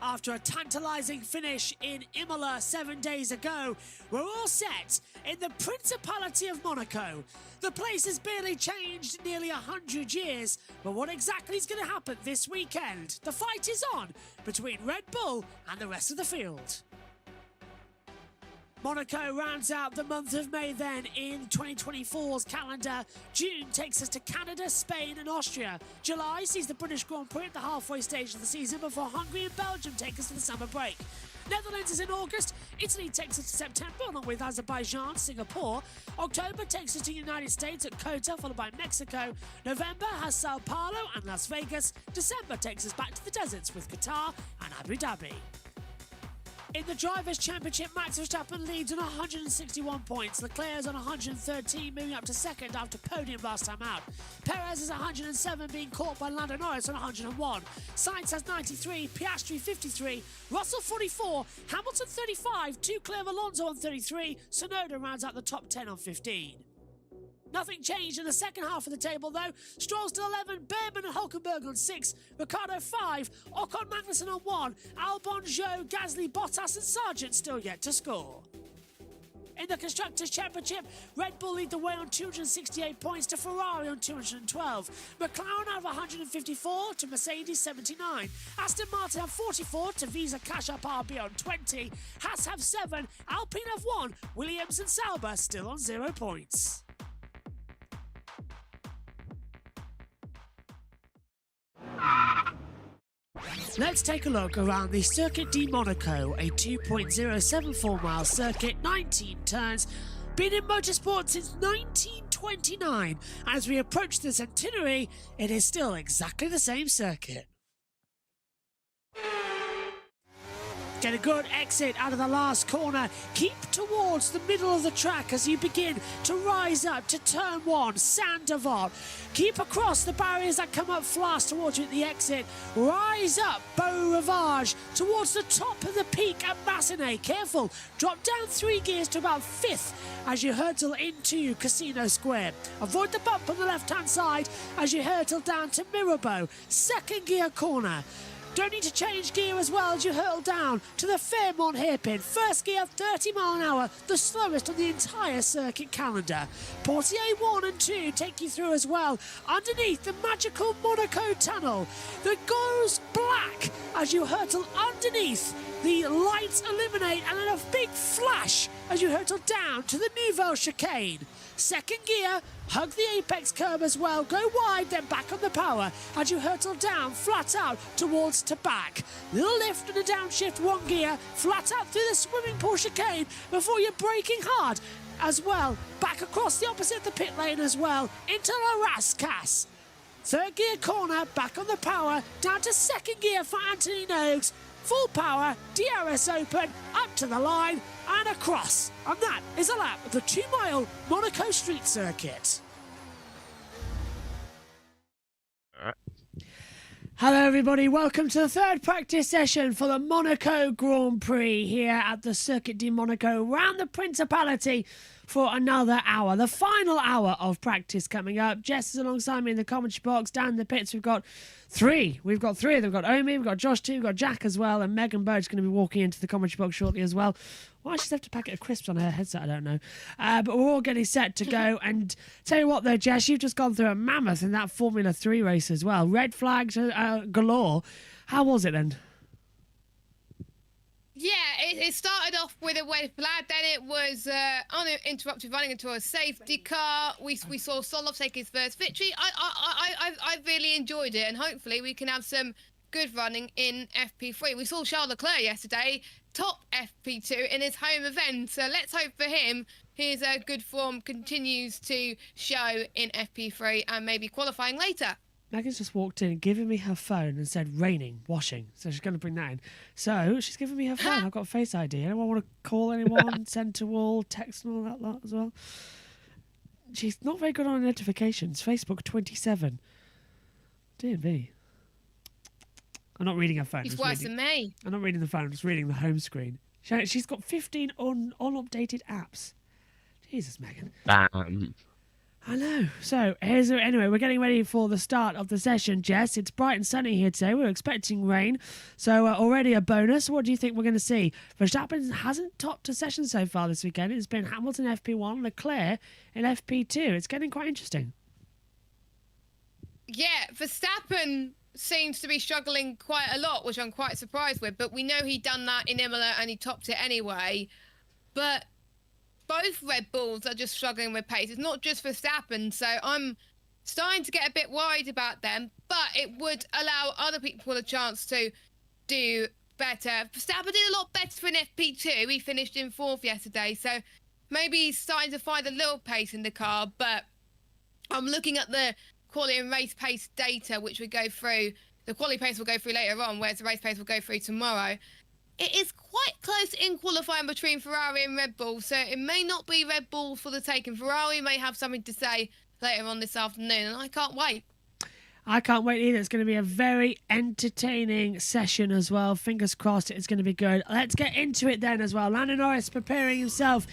After a tantalising finish in Imola 7 days ago, we're all set in the Principality of Monaco. The place has barely changed in nearly 100 years, but what exactly is going to happen this weekend? The fight is on between Red Bull and the rest of the field. Monaco rounds out the month of May then in 2024's calendar. June takes us to Canada, Spain and Austria. July sees the British Grand Prix at the halfway stage of the season before Hungary and Belgium take us to the summer break. Netherlands is in August, Italy takes us to September along with Azerbaijan, Singapore. October takes us to the United States at COTA followed by Mexico. November has Sao Paulo and Las Vegas. December takes us back to the deserts with Qatar and Abu Dhabi. In the Drivers' Championship, Max Verstappen leads on 161 points. Leclerc is on 113, moving up to second after podium last time out. Perez is 107, being caught by Lando Norris on 101. Sainz has 93, Piastri 53, Russell 44, Hamilton 35, two clear of Alonso on 33, Tsunoda rounds out the top 10 on 15. Nothing changed in the second half of the table though. Stroll still 11, Behrman and Hulkenberg on 6, Ricciardo 5, Ocon Magnussen on 1, Albon, Zhou, Gasly, Bottas and Sargent still yet to score. In the Constructors' Championship, Red Bull lead the way on 268 points to Ferrari on 212. McLaren have 154 to Mercedes 79. Aston Martin have 44 to Visa Cash Up RB on 20. Haas have 7, Alpine have 1, Williams and Sauber still on 0 points. Let's take a look around the Circuit de Monaco, a 2.074 mile circuit, 19 turns, been in motorsport since 1929. As we approach the centenary, it is still exactly the same circuit. Get a good exit out of the last corner. Keep towards the middle of the track as you begin to rise up to turn 1, Saint-Devote. Keep across the barriers that come up fast towards you at the exit. Rise up, Beau Rivage, towards the top of the peak at Massenet. Careful, drop down 3 gears to about 5th as you hurtle into Casino Square. Avoid the bump on the left-hand side as you hurtle down to Mirabeau. Second gear corner. Don't need to change gear as well as you hurtle down to the Fairmont hairpin. First gear, 30 mile an hour, the slowest on the entire circuit calendar. Portier 1 and 2 take you through as well, underneath the magical Monaco tunnel that goes black as you hurtle underneath. The lights illuminate and then a big flash as you hurtle down to the Nouvelle chicane. Second gear, hug the apex curb as well, go wide then back on the power as you hurtle down flat out towards to back. Little lift and a downshift 1 gear, flat out through the swimming pool chicane before you're braking hard as well, back across the opposite the pit lane as well into La Rascasse. Third gear corner, back on the power, down to second gear for Anthony Nogues. Full power, DRS open, up to the line and across. And that is a lap of the 2-mile Monaco street circuit. Hello everybody, welcome to the third practice session for the Monaco Grand Prix here at the Circuit de Monaco round the Principality for another hour. The final hour of practice coming up. Jess is alongside me in the commentary box. Down in the pits we've got three. We've got 3 of them. We've got Omi, we've got Josh too, we've got Jack as well, and Megan Bird's going to be walking into the commentary box shortly as well. Why she's left a packet of crisps on her headset, I don't know. But we're all getting set to go. And tell you what though, Jess, you've just gone through a mammoth in that Formula 3 race as well. Red flags galore. How was it then? Yeah, it started off with a red flag, then it was uninterrupted running into a safety car. We saw Solov take his first victory. I really enjoyed it, and hopefully we can have some good running in FP3. We saw Charles Leclerc yesterday top FP2 in his home event. So let's hope for him his good form continues to show in FP3 and maybe qualifying later. Megan's just walked in, giving me her phone and said raining, washing. So she's going to bring that in. So she's giving me her phone. I've got Face ID. Anyone want to call anyone, send to all, text and all that lot as well? She's not very good on notifications. Facebook 27. Dear me. I'm not reading her phone. He's worse than me. I'm not reading the phone. I'm just reading the home screen. She's got 15 unupdated apps. Jesus, Megan. Bam. I know. So, anyway, we're getting ready for the start of the session, Jess. It's bright and sunny here today. We're expecting rain. So, already a bonus. What do you think we're going to see? Verstappen hasn't topped a session so far this weekend. It's been Hamilton FP1, Leclerc in FP2. It's getting quite interesting. Yeah, Verstappen seems to be struggling quite a lot, which I'm quite surprised with. But we know he'd done that in Imola and he topped it anyway. But both Red Bulls are just struggling with pace. It's not just Verstappen, so I'm starting to get a bit worried about them, but it would allow other people a chance to do better. Verstappen did a lot better in FP2. He finished in 4th yesterday, so maybe he's starting to find a little pace in the car, but I'm looking at the quality and race pace data, which we go through. The quality pace will go through later on, whereas the race pace will go through tomorrow. It is quite close in qualifying between Ferrari and Red Bull, so it may not be Red Bull for the taking. Ferrari may have something to say later on this afternoon, and I can't wait. I can't wait either. It's going to be a very entertaining session as well. Fingers crossed it's going to be good. Let's get into it then as well. Lando Norris preparing himself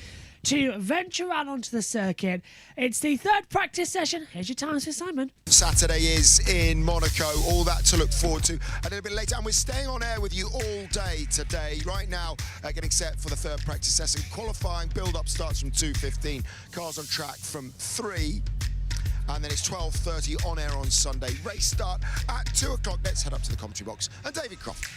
to venture out onto the circuit. It's the third practice session. Here's your times for Simon. Saturday is in Monaco. All that to look forward to a little bit later. And we're staying on air with you all day today. Right now, getting set for the third practice session. Qualifying build-up starts from 2:15. Cars on track from 3. And then it's 12:30 on air on Sunday. Race start at 2 o'clock. Let's head up to the commentary box. And David Croft.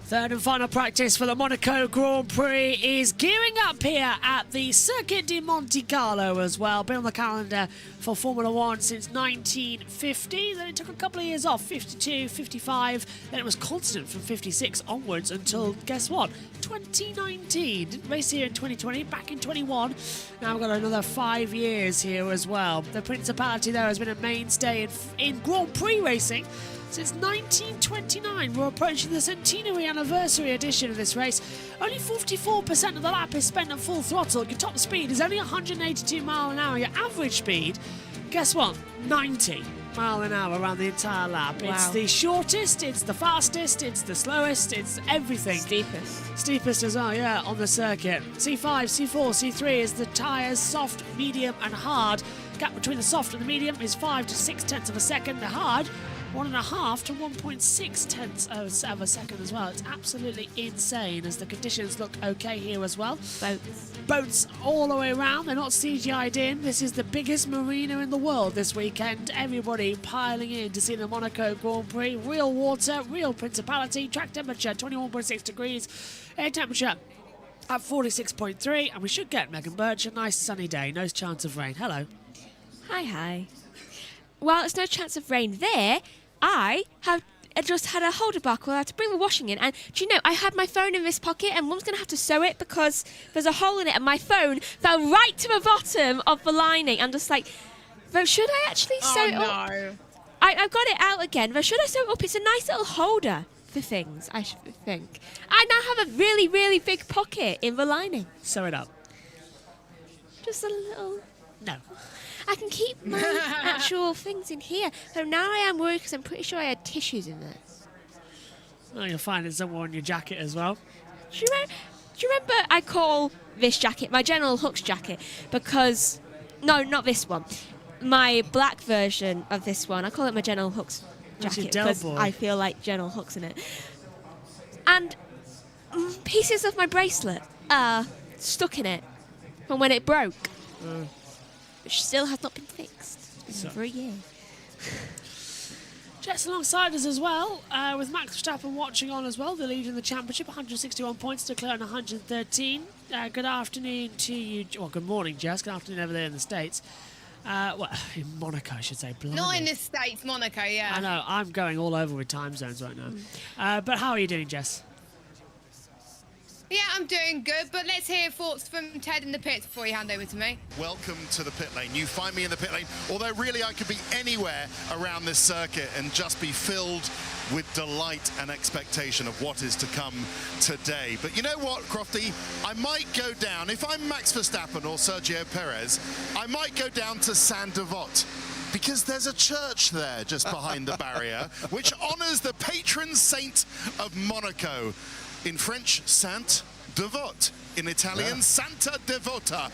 Third and final practice for the Monaco Grand Prix is gearing up here at the Circuit di Monte Carlo as well. Been on the calendar for Formula One since 1950. Then it took a couple of years off, 52, 55. Then it was constant from 56 onwards until, guess what, 2019. Didn't race here in 2020, back in 21. Now we've got another 5 years here as well. The Principality, though, has been a mainstay in Grand Prix racing since 1929. We're approaching the centenary anniversary edition of this race. Only 44% of the lap is spent at full throttle. Your top speed is only 182 mile an hour. Your average speed, guess what? 90 mile an hour around the entire lap. Wow. It's the shortest, it's the fastest, it's the slowest, it's everything. Steepest as well, yeah, on the circuit. C5, C4, C3 is the tyres, soft, medium and hard. Gap between the soft and the medium is 5 to 6 tenths of a second. The hard, 1.5 to 1.6 tenths of a second as well. It's absolutely insane as the conditions look okay here as well. Boats all the way around. They're not CGI'd in. This is the biggest marina in the world this weekend. Everybody piling in to see the Monaco Grand Prix. Real water, real Principality. Track temperature 21.6 degrees. Air temperature at 46.3. And we should get, Megan Birch, a nice sunny day. No chance of rain. Hello. Hi. Well, there's no chance of rain there. I just had a hold debacle. I had to bring the washing in. And do you know, I had my phone in this pocket and Mum's going to have to sew it because there's a hole in it and my phone fell right to the bottom of the lining. I'm just like, though, should I actually sew it up? I've got it out again. Though, should I sew it up? It's a nice little holder for things, I should think. I now have a really, really big pocket in the lining. Sew it up. Just a little... No. I can keep my actual things in here. So now I am worried because I'm pretty sure I had tissues in there. Oh, you'll find it somewhere on your jacket as well. Do you remember I call this jacket my General Hooks jacket because... No, not this one. My black version of this one. I call it my General Hooks That's your jacket Del because boy. I feel like General Hooks in it. And pieces of my bracelet are stuck in it from when it broke. Which still has not been fixed in over a year. Jets alongside us as well, with Max Verstappen watching on as well. The lead in the championship, 161 points, Leclerc on 113. Good afternoon to you. Well, good morning, Jess. Good afternoon over there in the States. Well, in Monaco, I should say. Blimey. Not in the States, Monaco, yeah. I know, I'm going all over with time zones right now. But how are you doing, Jess? Yeah, I'm doing good, but let's hear thoughts from Ted in the pits before you hand over to me. Welcome to the pit lane. You find me in the pit lane, although really I could be anywhere around this circuit and just be filled with delight and expectation of what is to come today. But you know what, Crofty? I might go down, if I'm Max Verstappen or Sergio Perez, I might go down to Saint Devote, because there's a church there just behind the barrier, which honours the patron saint of Monaco. In French, Sainte Devote. In Italian, Santa Devota.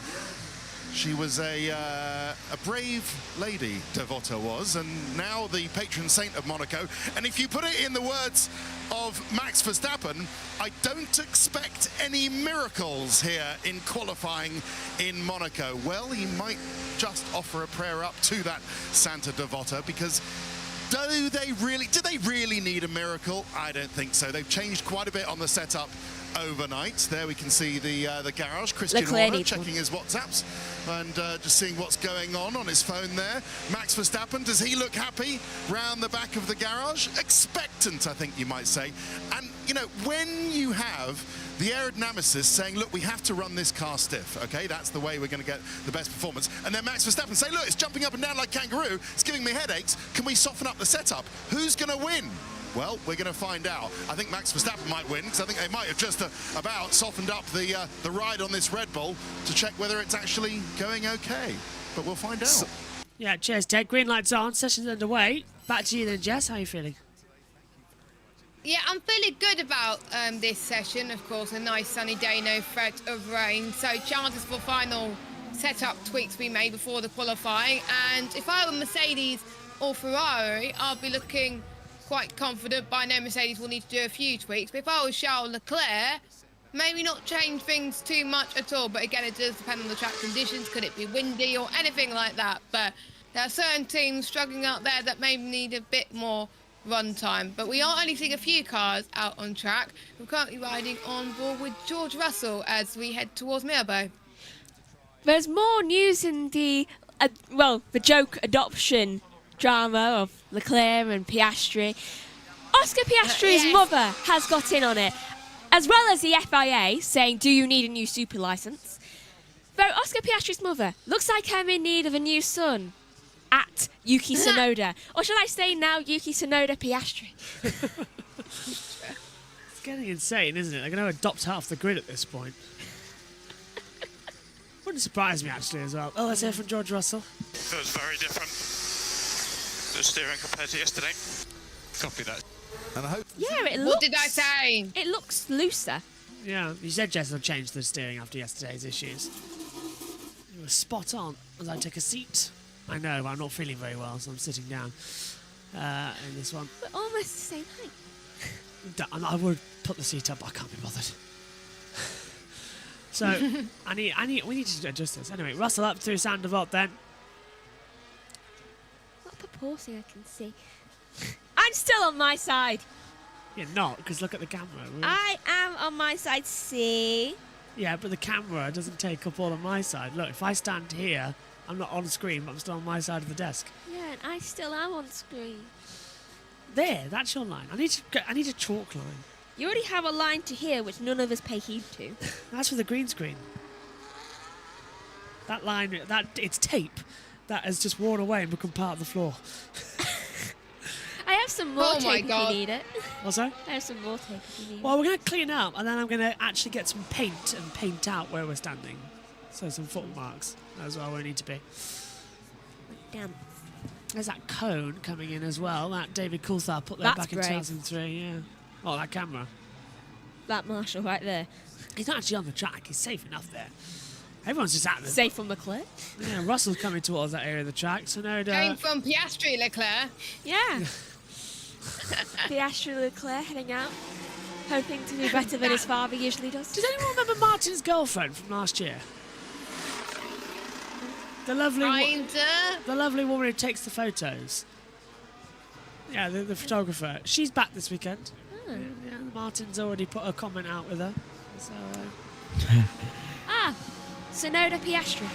She was a brave lady, Devota was, and now the patron saint of Monaco. And if you put it in the words of Max Verstappen, I don't expect any miracles here in qualifying in Monaco. Well, he might just offer a prayer up to that Santa Devota, because do they really need a miracle? I don't think so. They've changed quite a bit on the setup overnight. There we can see the garage. Christian Horner checking his WhatsApps and just seeing what's going on his phone there. Max Verstappen, does he look happy round the back of the garage? Expectant, I think you might say. And, you know, when you have the aerodynamicist saying, look, we have to run this car stiff, okay? That's the way we're going to get the best performance. And then Max Verstappen say, look, it's jumping up and down like kangaroo. It's giving me headaches. Can we soften up the setup? Who's going to win? Well, we're going to find out. I think Max Verstappen might win, because I think they might have just about softened up the ride on this Red Bull to check whether it's actually going okay. But we'll find out. Yeah, cheers, Ted. Green light's on. Session's underway. Back to you then, Jess. How are you feeling? Yeah, I'm feeling good about this session. Of course, a nice sunny day, no threat of rain. So chances for final setup tweaks we made before the qualifying. And if I were Mercedes or Ferrari, I'll be looking quite confident. By now, Mercedes will need to do a few tweaks. But if I was Charles Leclerc, maybe not change things too much at all. But again, it does depend on the track conditions. Could it be windy or anything like that? But there are certain teams struggling out there that maybe need a bit more run time. But we are only seeing a few cars out on track. We're currently riding on board with George Russell as we head towards Mirbeau. There's more news in the joke adoption drama of Leclerc and Piastri. Oscar Piastri's mother has got in on it, as well as the FIA saying, do you need a new super license? Though Oscar Piastri's mother looks like I'm in need of a new son. At Yuki Tsunoda. Or should I say now Yuki Tsunoda Piastri? It's getting insane, isn't it? They're going to adopt half the grid at this point. Wouldn't surprise me, actually, as well. Oh, let's hear from George Russell. Feels very different. The steering compared to yesterday. Copy that. And I hope... Yeah, it looks... What did I say? It looks looser. Yeah, you said Jess will change the steering after yesterday's issues. You were spot on as I take a seat. I know, but I'm not feeling very well, so I'm sitting down in this one. We're almost the same height. I would put the seat up, but I can't be bothered. So, we need to adjust this. Anyway, Russell up through Saint Devote then. What proportion I can see. I'm still on my side. You're not, because look at the camera. I am on my side, see? Yeah, but the camera doesn't take up all of my side. Look, if I stand here, I'm not on screen, but I'm still on my side of the desk. Yeah, and I still am on screen. There, that's your line. I need a chalk line. You already have a line to here, which none of us pay heed to. That's for the green screen. That line, it's tape that has just worn away and become part of the floor. I have some more tape if you need it. What's that? I have some more tape if you need it. Well, we're going to clean up, and then I'm going to actually get some paint and paint out where we're standing. So some footmarks. That's where we need to be. Damn. There's that cone coming in as well. That David Coulthard put there That's back in brave. 2003. Yeah. Oh, that camera. That Marshall right there. He's not actually on the track. He's safe enough there. Everyone's just at the... Safe from Leclerc. Yeah, Russell's coming towards that area of the track. So no... Going from Piastri, Leclerc. Yeah. Piastri Leclerc heading out, hoping to do better than his father usually does. Does anyone remember Martin's girlfriend from last year? The lovely, the lovely woman who takes the photos. Yeah, the photographer. She's back this weekend. Oh. Yeah, Martin's already put a comment out with her. So, Sonoda Piastri.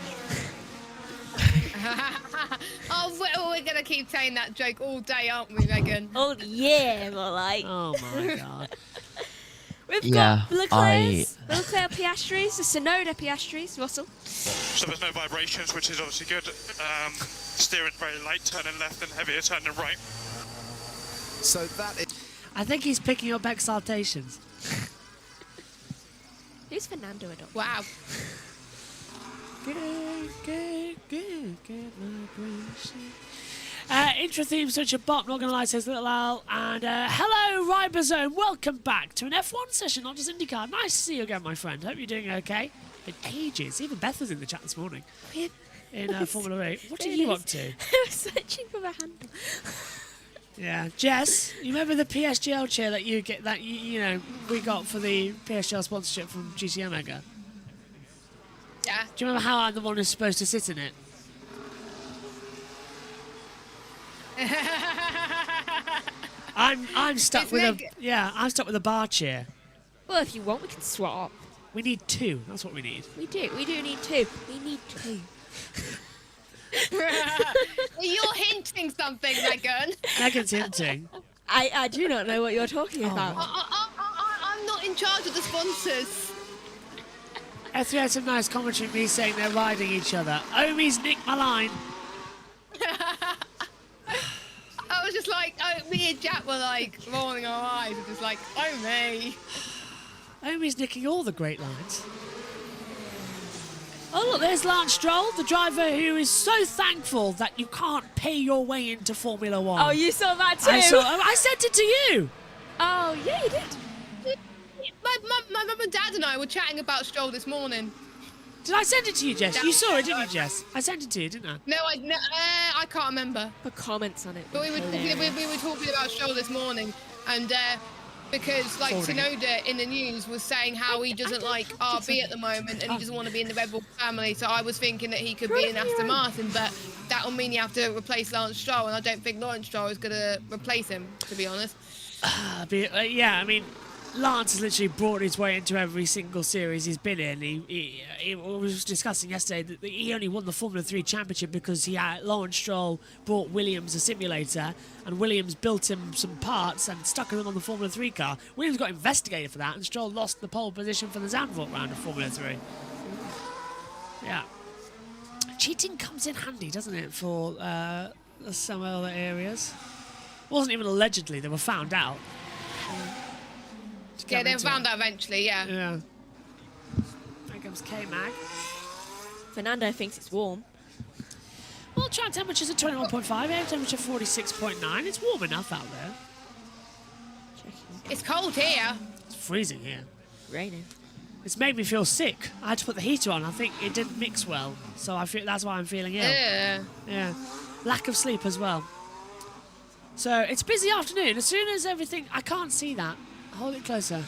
Oh, we're going to keep saying that joke all day, aren't we, Megan? Oh yeah, more like. oh my God. We've got Leclerc's, the Leclerc Piastris, the Sonoda Piastris, Russell. So there's no vibrations, which is obviously good. Steering very light, turning left, and heavier turning right. So that is... I think he's picking up exaltations. Who's Fernando Adolfo? Wow. Good vibration. Intro theme such a bop, not gonna lie, says Little Al. And hello, Ribosome. Welcome back to an F1 session, not just IndyCar. Nice to see you again, my friend. Hope you're doing okay. Been ages. Even Beth was in the chat this morning in Formula 8. What are you up to? I was searching for the handle. Yeah, Jess, you remember the PSGL chair that you get that you know we got for the PSGL sponsorship from GC Omega? Yeah. Do you remember how I'm the one who's supposed to sit in it? I'm stuck It's with like- I'm stuck with a bar chair. Well, if you want, we can swap. We need two. That's what we need. We do need two. We need two. You're hinting something, Megan. Megan's hinting. I do not know what you're talking about. I'm not in charge of the sponsors. F3 had some nice commentary, me saying they're riding each other. Omi's nicked my line. I was just like, me and Jack were like rolling our eyes and just like, oh me. Omi's nicking all the great lines. Oh look, there's Lance Stroll, the driver who is so thankful that you can't pay your way into Formula 1. Oh, you saw that too? I sent it to you. Oh, yeah, you did. My mum and dad and I were chatting about Stroll this morning. Did I send it to you, Jess? You saw it, didn't you, Jess? I sent it to you, didn't I? No, I can't remember. Put comments on it. But we were talking about Stroll this morning, and because like Tsunoda in the news was saying how he doesn't like RB at the moment and he doesn't want to be in the Red Bull family, so I was thinking that he could be in Aston Martin, but that will mean you have to replace Lance Stroll, and I don't think Lawrence Stroll is going to replace him, to be honest. Yeah, I mean, Lance has literally brought his way into every single series he's been in. He was discussing yesterday that he only won the Formula 3 championship because Lawrence Stroll brought Williams a simulator, and Williams built him some parts and stuck them on the Formula 3 car. Williams got investigated for that, and Stroll lost the pole position for the Zandvoort round of Formula 3. Yeah. Cheating comes in handy, doesn't it, for some other areas? It wasn't even allegedly, they were found out. Yeah, they were found out eventually, yeah. Yeah. There comes K-Mag. Fernando thinks it's warm. Well, track temperature's at 21.5, air temperature 46.9. It's warm enough out there. Checking. It's cold here. It's freezing here. Raining. It's made me feel sick. I had to put the heater on. I think it didn't mix well, so I feel that's why I'm feeling ill. Yeah. Lack of sleep as well. So it's a busy afternoon. As soon as everything... I can't see that. Hold it closer.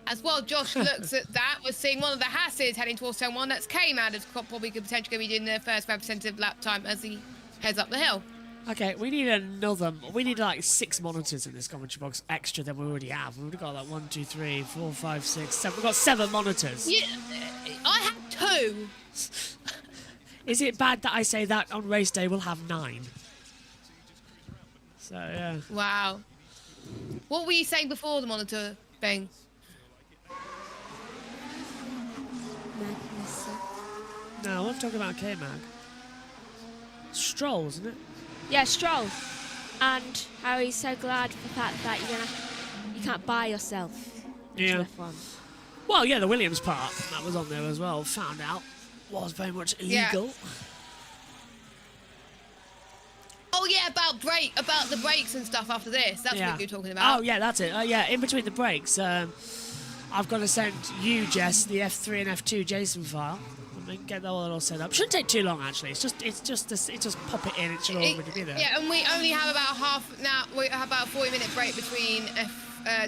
As well, Josh looks at that. We're seeing one of the Hasses heading towards turn 1. That's K-Man, that's probably could potentially be doing their first representative lap time as he heads up the hill. Okay, we need another... We need like 6 monitors in this commentary box extra than we already have. We've got like 1, 2, 3, 4, 5, 6, 7. We've got 7 monitors. Yeah, I have 2. Is it bad that I say that on race day we'll have 9? So, yeah. Wow. What were you saying before the monitor thing? No, I'm talking about K-Mag. Stroll, isn't it? Yeah, Stroll. And how he's so glad for the fact that you can't buy yourself into Yeah. F1. Well, yeah, the Williams part, that was on there as well, found out. was very much Yeah. illegal. Oh yeah, about the brakes and stuff after this. That's what you're talking about. Oh yeah, that's it. Yeah, in between the breaks, I've got to send you, Jess, the F3 and F2 JSON file. And get that all set up. Shouldn't take too long actually. It's just pop it in. It should already be there. Yeah, and we only have about we have about a 40-minute break between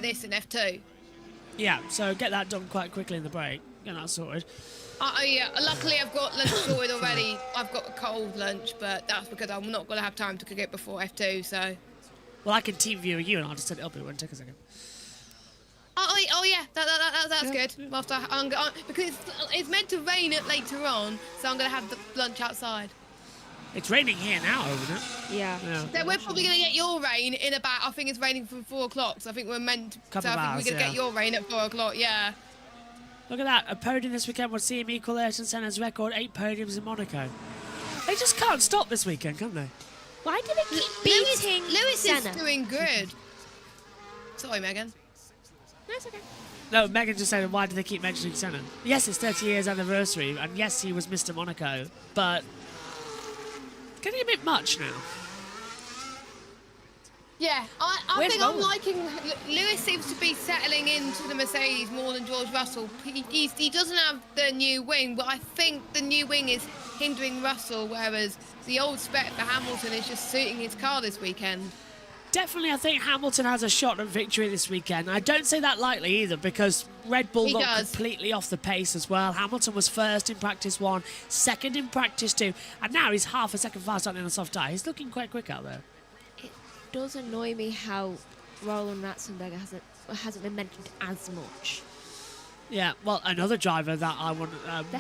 this and F2. Yeah, so get that done quite quickly in the break. Get that sorted. Yeah, luckily I've got lunch sorted already. I've got a cold lunch, but that's because I'm not going to have time to cook it before F2, so... Well, I can team view you and I'll just set it up. It won't take a second. Oh yeah, that's good. Because it's meant to rain it later on, so I'm going to have the lunch outside. It's raining here now, isn't it? Yeah. So we're probably going to get your rain in about, I think it's raining from 4 o'clock, so I think we're meant to, Couple of hours, we're going to get your rain at 4 o'clock, yeah. Look at that. A podium this weekend would see him equal Ayrton Senna's record, 8 podiums in Monaco. They just can't stop this weekend, can they? Why do they keep beating Lewis Senna? is doing good. Sorry, Megan. No, it's okay. No, Megan just said, why do they keep mentioning Senna? Yes, it's 30 years anniversary, and yes, he was Mr. Monaco, but getting a bit much now. Yeah, I Where's think I'm Roland? liking... Lewis seems to be settling into the Mercedes more than George Russell. He doesn't have the new wing, but I think the new wing is hindering Russell, whereas the old spec for Hamilton is just suiting his car this weekend. Definitely, I think Hamilton has a shot at victory this weekend. I don't say that lightly either, because Red Bull He got does. completely off the pace as well. Hamilton was first in practice 1, second in practice 2, and now he's half a second faster on the soft tyre. He's looking quite quick out there. It does annoy me how Roland Ratzenberger hasn't been mentioned as much. Yeah, well, another driver that I want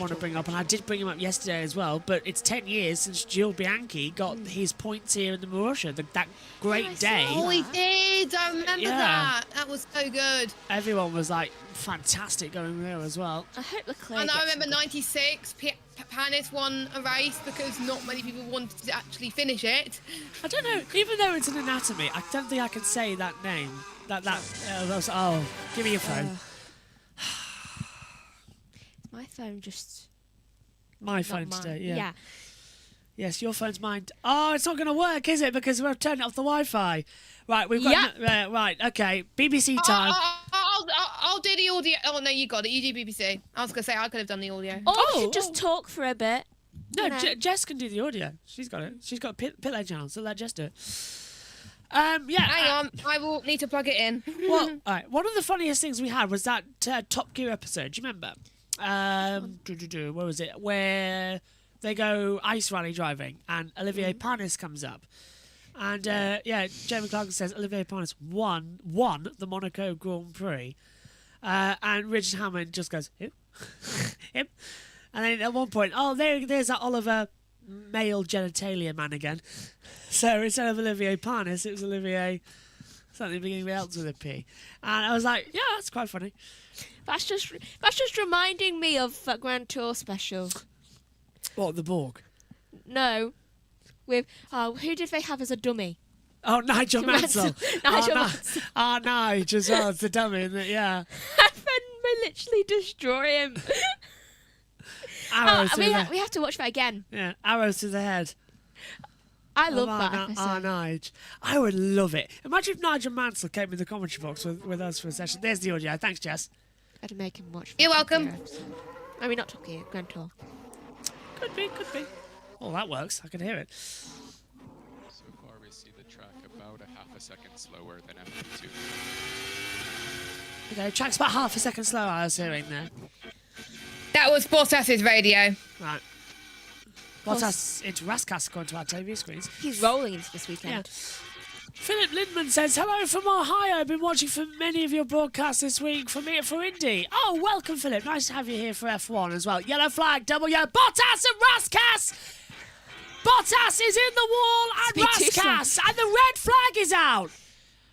to bring up, and I did bring him up yesterday as well, but it's 10 years since Gilles Bianchi got his points here in the Marussia, that great I day. saw Oh, he did! I remember Yeah. that. That was so good. Everyone was like fantastic going there as well. I hope Leclerc. And I gets remember some- 96, Panis won a race because not many people wanted to actually finish it. I don't know, even though it's an anatomy, I don't think I can say that name. Oh, give me your phone. My phone just. My not phone mine. today, yeah. Yeah. Yes, your phone's mine. Oh, it's not going to work, is it? Because we've turned off the Wi-Fi. Right, we've got... right, okay. BBC time. I'll do the audio. Oh, no, you got it. You do BBC. I was going to say I could have done the audio. Or we Oh, should just talk for a bit. No, you know. Jess can do the audio. She's got it. She's got a pit lane channel, so let Jess do it. Yeah. Hang on. I will need to plug it in. Well, all right. One of the funniest things we had was that Top Gear episode. Do you remember? Where was it? Where they go ice rally driving, and Olivier Panis comes up, and Jamie Clark says Olivier Panis won the Monaco Grand Prix, and Richard Hammond just goes who? Him, and then at one point, there's that Oliver male genitalia man again. So instead of Olivier Panis, it was Olivier something beginning else with a P, and I was like, yeah, that's quite funny. That's just reminding me of that Grand Tour special. What, the Borg? No, with who did they have as a dummy? Oh, Nigel Mansell. Nigel oh, Mansell. Nigel as well. It's the dummy, isn't it? Yeah. And then they literally destroy him. Arrows to we the have to watch that again. yeah, arrows to the head. I love that episode. Nigel. I would love it. Imagine if Nigel Mansell came in the commentary box with us for a session. There's the audio. Thanks, Jess. I'd make him watch. You're Top Gear welcome. episode. I mean, not Top Gear, Grand Tour. Could be. Oh, that works. I can hear it. So far, we see the track about a half a second slower than F2. Okay, track's about half a second slower, I was hearing there. That was Bottas's radio. Right. Bottas into Raskas according to our TV screens. He's rolling into this weekend. Yeah. Philip Lindman says, hello from Ohio. I've been watching for many of your broadcasts this week from here for Indy. Oh, welcome, Philip. Nice to have you here for F1 as well. Yellow flag, double yellow. Bottas and Raskas! Bottas is in the wall and Speak too Raskas! And the red flag is out!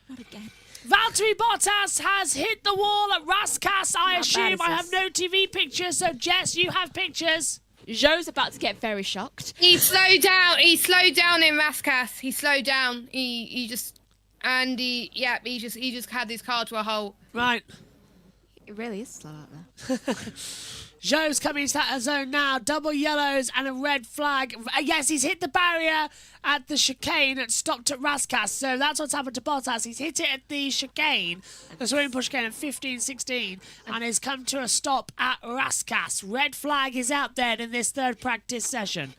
Not again. Valtteri Bottas has hit the wall at Raskas. I How assume bad I is have this? no TV pictures, so Jess, you have pictures. Joe's about to get very shocked. He slowed down. He slowed down in Raskas. He slowed down. He just had his car to a halt. Right. It really is slow out there. Joe's coming into that zone now. Double yellows and a red flag. Yes, he's hit the barrier at the chicane and stopped at Raskas. So that's what's happened to Bottas. He's hit it at the chicane, the swimming pool chicane at 15-16, and has come to a stop at Raskas. Red flag is out then in this third practice session.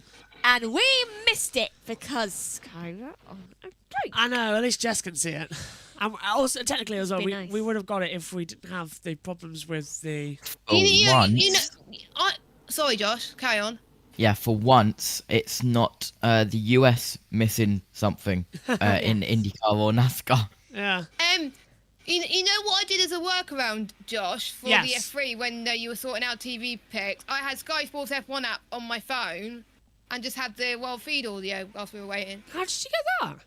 And we missed it because Skylar on a break. I know, at least Jess can see it. And also, technically as well, Be nice. we would have got it if we didn't have the problems with the... Sorry, Josh. Carry on. Yeah, for once, it's not the US missing something in IndyCar or NASCAR. Yeah. You know what I did as a workaround, Josh, for Yes. the F3 when you were sorting out TV picks? I had Sky Sports F1 app on my phone and just had the world feed audio whilst we were waiting. How did you get that?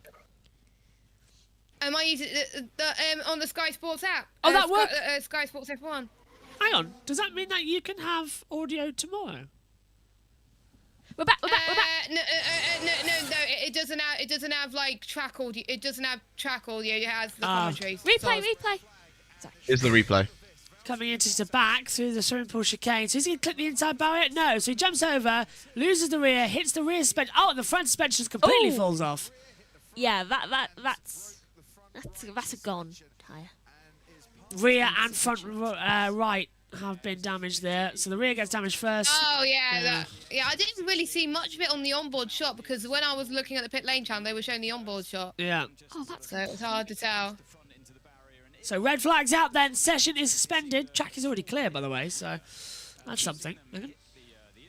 I used it on the Sky Sports app. Oh, that worked? Sky Sports F1. Hang on, does that mean that you can have audio tomorrow? We're back. No, it doesn't have like track audio. It doesn't have track audio. It has the commentaries. Replay. Here's the replay. Coming into the back through the swimming pool chicane. So is he going to clip the inside barrier? No. So he jumps over, loses the rear, hits the rear suspension. Oh, and the front suspension completely Ooh. falls off. Yeah, that's a gone tyre. Rear and front right have been damaged there. So the rear gets damaged first. Oh yeah, I didn't really see much of it on the onboard shot because when I was looking at the pit lane channel, they were showing the onboard shot. Yeah. Oh, that's So it was hard to tell. So red flag's out then. Session is suspended. Track is already clear, by the way. So that's something.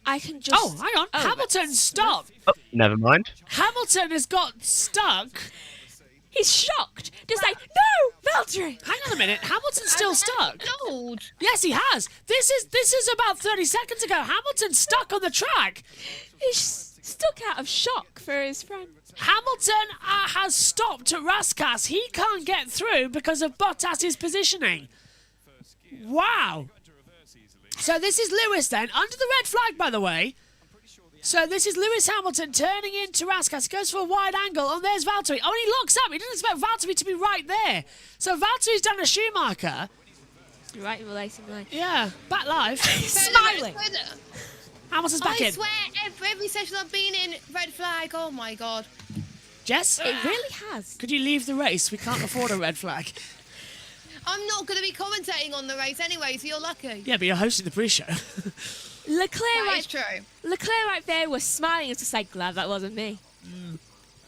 I can just. Oh, hang on. Hamilton stopped. Oh, never mind. Hamilton has got stuck. He's shocked. Just like, no, Valtteri. Hang on a minute. Hamilton's still stuck. Gold. Yes, he has. This is about 30 seconds ago. Hamilton's stuck on the track. He's stuck out of shock for his friend. Hamilton has stopped at Raskas. He can't get through because of Bottas's positioning. Wow. So this is Lewis then, under the red flag, by the way. So this is Lewis Hamilton turning into Raskas. He goes for a wide angle. Oh, there's Valtteri. Oh, and he locks up. He didn't expect Valtteri to be right there. So Valtteri's done a Schumacher. You're right in the racing line. Yeah, back live. Smiling. Hamilton's back I in. swear, every session I've been in, red flag. Oh my god. Jess? It really has. Could you leave the race? We can't afford a red flag. I'm not going to be commentating on the race anyway, so you're lucky. Yeah, but you're hosting the pre-show. Leclerc That is true. right there was smiling and just like, glad that wasn't me.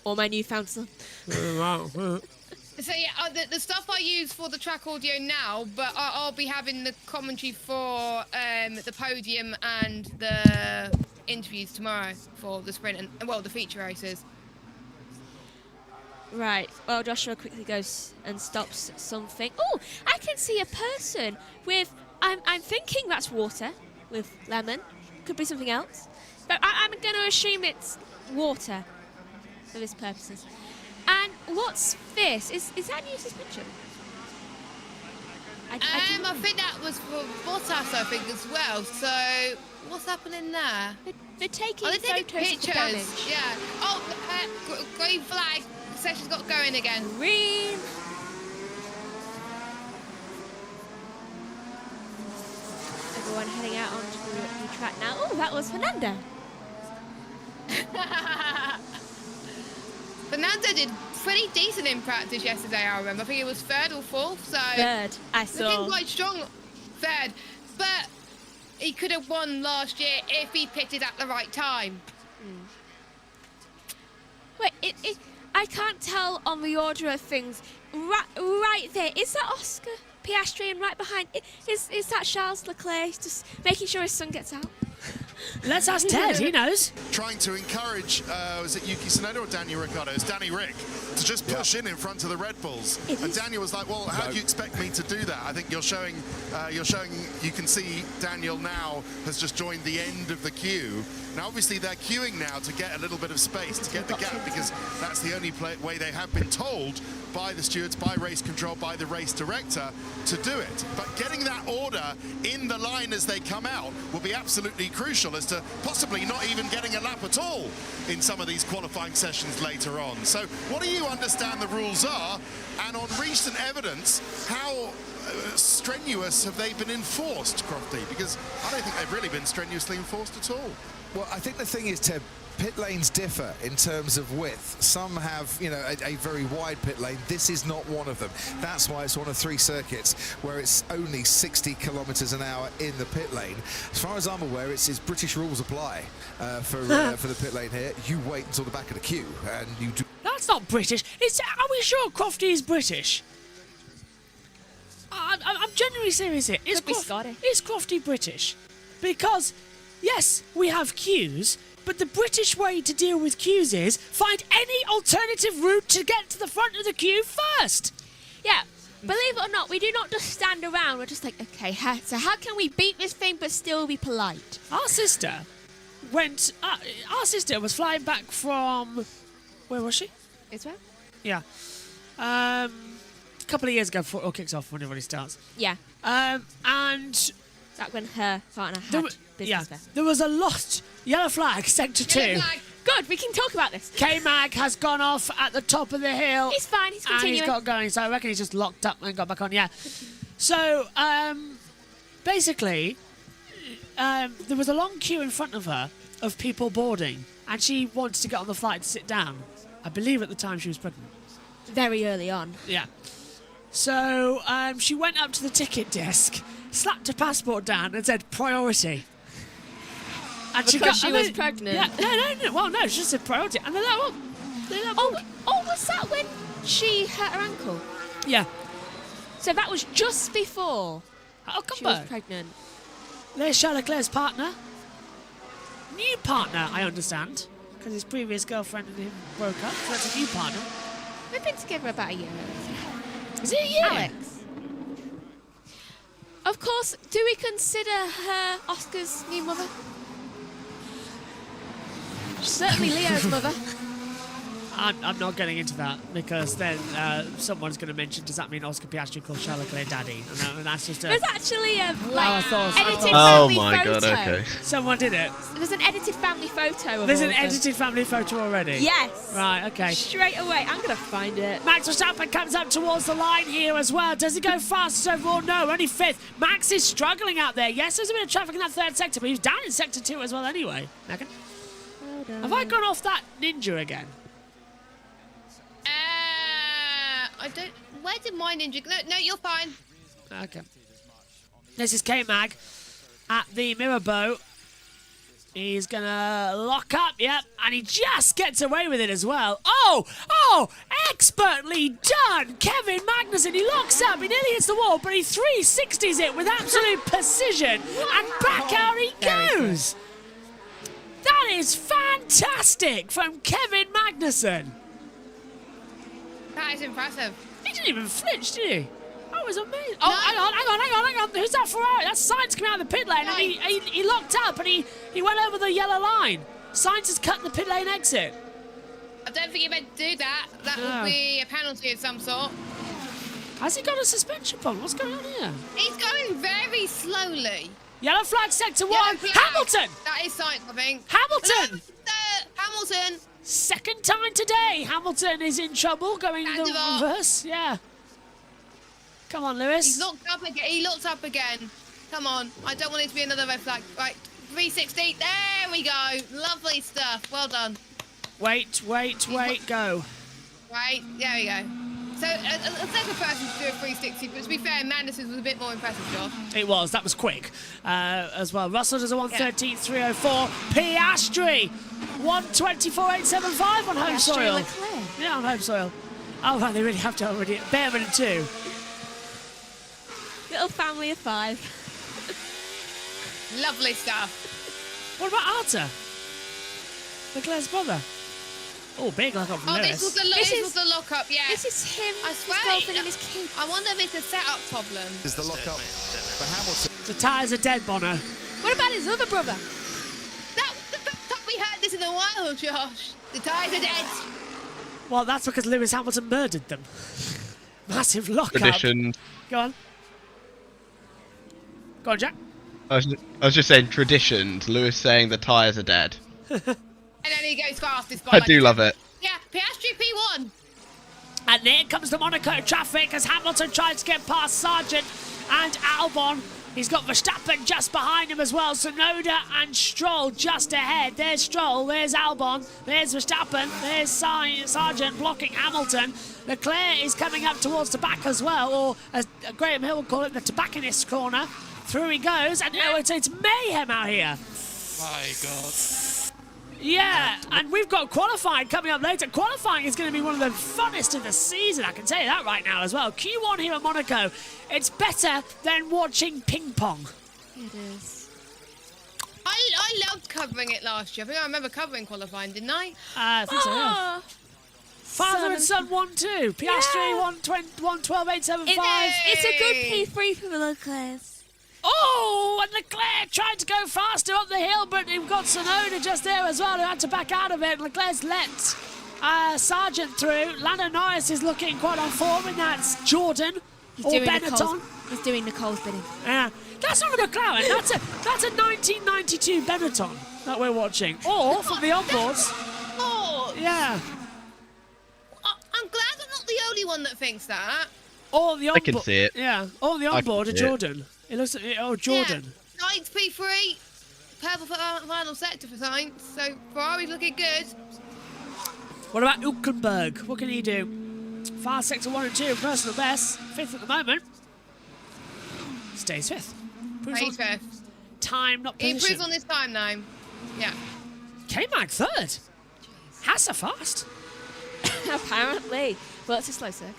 Or my newfound son. So yeah, the stuff I use for the track audio now, but I'll be having the commentary for the podium and the interviews tomorrow for the sprint and well, the feature races. Right. Well, Joshua quickly goes and stops something. Oh, I can see a person with. I'm thinking that's water with lemon. Could be something else, but I'm going to assume it's water for this purposes. And what's this? Is that new suspension? I think that was for Bottas, I think, as well. So what's happening there? They're taking They're taking photos of the damage. pictures. Yeah. Oh, green flag. The session's got going again. Green. Everyone heading out onto the track now. Oh, that was Fernando. Fernando did pretty decent in practice yesterday, I remember. I think it was third or fourth, so... Third, I saw. Looking quite strong, third. But he could have won last year if he pitted at the right time. Wait, I can't tell on the order of things. Right there, is that Oscar Piastri, and right behind, is that Charles Leclerc? Just making sure his son gets out. Let's ask Ted, he knows. Trying to encourage, was it Yuki Tsunoda or Daniel Ricciardo? It's Danny Rick to just push in front of the Red Bulls. And Daniel was like, well, how do you expect me to do that? I think you're showing, you can see Daniel now has just joined the end of the queue. Now, obviously, they're queuing now to get a little bit of space, to get the gap, because that's the only way they have been told by the stewards, by race control, by the race director to do it. But getting that order in the line as they come out will be absolutely crucial as to possibly not even getting a lap at all in some of these qualifying sessions later on. So what do you understand the rules are? And on recent evidence, how strenuous have they been enforced, Crofty? Because I don't think they've really been strenuously enforced at all. Well, I think the thing is, Ted, pit lanes differ in terms of width. Some have, you know, a very wide pit lane. This is not one of them. That's why it's one of 3 circuits where it's only 60 kilometres an hour in the pit lane. As far as I'm aware, it's British rules apply for the pit lane here. You wait until the back of the queue, and you do. That's not British. Are we sure Crofty is British? I'm genuinely serious here. Is Crofty British? Because, yes, we have queues, but the British way to deal with queues is find any alternative route to get to the front of the queue first. Yeah, believe it or not, we do not just stand around. We're just like, okay, so how can we beat this thing but still be polite? Our sister was flying back from... Where was she? Israel? Yeah. A couple of years ago before it all kicks off when everybody starts. Yeah. And... Back when her partner had business there. There was a lost yellow flag, sector 2. Good, we can talk about this. K-Mag has gone off at the top of the hill. He's fine, he's continuing. And he's got going, so I reckon he's just locked up and got back on, yeah. So, basically, there was a long queue in front of her of people boarding, and she wanted to get on the flight to sit down. I believe at the time she was pregnant. Very early on. Yeah. So, she went up to the ticket desk, slapped her passport down and said priority. And because she was pregnant? Yeah, no. Well, no, she just said priority. And they're like, was that when she hurt her ankle? Yeah. So that was just before she was pregnant. There's Charles Leclerc's partner. New partner, I understand. Because his previous girlfriend and him broke up. So that's a new partner. They've been together about a year. Is it a year? Alex. Of course, do we consider her Oscar's new mother? Certainly Leo's mother. I'm not getting into that because then someone's going to mention, does that mean Oscar Piastri called Charles Leclerc daddy? And that's just There's actually a edited family my photo. God, okay. Someone did it. There's an edited family photo of There's all an of them. edited family photo already? Yes. Right, okay. Straight away. I'm going to find it. Max Verstappen comes up towards the line here as well. Does he go fast overall? No, only 5th. Max is struggling out there. Yes, there's a bit of traffic in that 3rd sector, but he was down in sector 2 as well anyway. Megan? Have I gone off that ninja again? I don't... Where did my ninja... No, you're fine. Okay. This is K-Mag at the mirror boat. He's going to lock up, yep, and he just gets away with it as well. Oh, expertly done. Kevin Magnussen, he locks up, he nearly hits the wall, but he 360s it with absolute precision, and back out he goes. That is fantastic from Kevin Magnussen. That is impressive. He didn't even flinch, did he? That was amazing. Oh, hang on. Who's that Ferrari? That's Sainz coming out of the pit lane. And he locked up and he went over the yellow line. Sainz has cut the pit lane exit. I don't think you meant to do that. That would be a penalty of some sort. Has he got a suspension problem? What's going on here? He's going very slowly. Yellow flag sector 1. Flag. Hamilton! That is Sainz, I think. Hamilton! Hamilton. Second time today. Hamilton is in trouble going in the reverse. Yeah. Come on, Lewis. He's locked up again. He locked up again. Come on. I don't want it to be another red flag. Right. 360. There we go. Lovely stuff. Well done. Wait, go. Right. There we go. So, a second person to do a 360, but to be fair, Magnussen was a bit more impressive, Josh. It was. That was quick as well. Russell does a 1:13.304. Piastri, 1:24.875 on home soil. Yeah, on home soil. Oh, right, they really have to already. Bare minute 2. Little family of 5. Lovely stuff. What about Arta? Leclerc's brother. Oh, big lockup from Lewis. This was the lockup, yeah. This is him, his girlfriend and his kid. I wonder if it's a setup problem. Is the lockup for Hamilton? The tyres are dead, Bono. What about his other brother? We heard this in a while, Josh. The tyres are dead. Well, that's because Lewis Hamilton murdered them. Massive lockup. Tradition. Go on. Go on, Jack. I was just saying traditions. Lewis saying the tyres are dead. And then he goes fastest by I like do love it. Yeah, Piastri P1. And here comes the Monaco traffic as Hamilton tries to get past Sargent and Albon. He's got Verstappen just behind him as well. Tsunoda and Stroll just ahead. There's Stroll, there's Albon, there's Verstappen, there's Sargent blocking Hamilton. Leclerc is coming up towards the back as well, or as Graham Hill would call it, the tobacconist corner. Through he goes, and now it's mayhem out here. My God. Yeah, and we've got qualifying coming up later. Qualifying is going to be one of the funnest of the season, I can tell you that right now as well. Q1 here at Monaco, it's better than watching ping pong. It is. I loved covering it last year. I think I remember covering qualifying, didn't I? I think so, yeah. Father and son 1-2. Piastri 1:12.875. It's a good P3 for the Leclerc. Oh, and Leclerc tried to go faster up the hill, but we've got Tsunoda just there as well, who had to back out of it. Leclerc's let Sargent through. Lando Norris is looking quite on form, and that's Jordan or Benetton. He's doing Nicole's bidding. Yeah, that's not a McLaren. That's a 1992 Benetton that we're watching, or from the onboards. Oh, Yeah, I'm glad I'm not the only one that thinks that. or the I can onboard. see it. Yeah, or the I can onboard of see it. Jordan. It looks Jordan. Yeah. Sainz P3. Purple final sector for Sainz. So Ferrari's looking good. What about Hülkenberg? What can he do? Fast sector 1 and 2, personal best. 5th at the moment. Stays 5th. Proves He's on fifth. time, not He position. improves on this time now. Yeah. K-Mag 3rd. How's so fast? Apparently. Well, it's a slow circuit.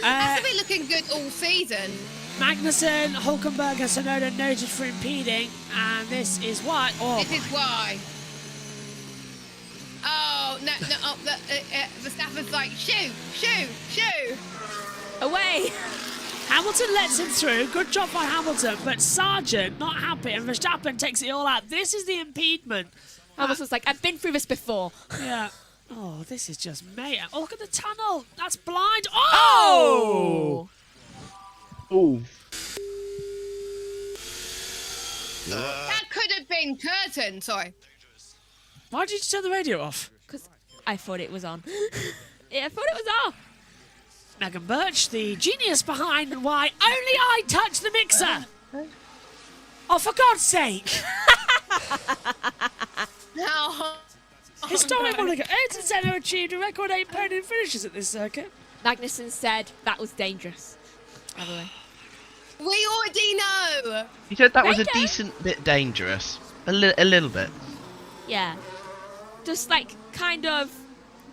Has been looking good all season. Magnussen, Hülkenberg and Tsunoda noted for impeding. And this is why... Oh, This is why. Oh, no. Verstappen's like, shoo. Away! Hamilton lets him through. Good job by Hamilton. But Sargent, not happy. And Verstappen takes it all out. This is the impediment. Hamilton's like, I've been through this before. Yeah. Oh, this is just mayhem. Oh, look at the tunnel. That's blind. Oh! Ooh. That could have been curtain. Sorry. Why did you turn the radio off? Because I thought it was on. Yeah, I thought it was off. Megan Birch, the genius behind why only I touch the mixer. Oh, for God's sake. No. Historic Monaco. Ayrton Senna achieved a record 8 podium finishes at this circuit. Magnussen said that was dangerous. By the way. We already know. He said that was a They don't. decent bit dangerous. A little bit. Yeah. Just like kind of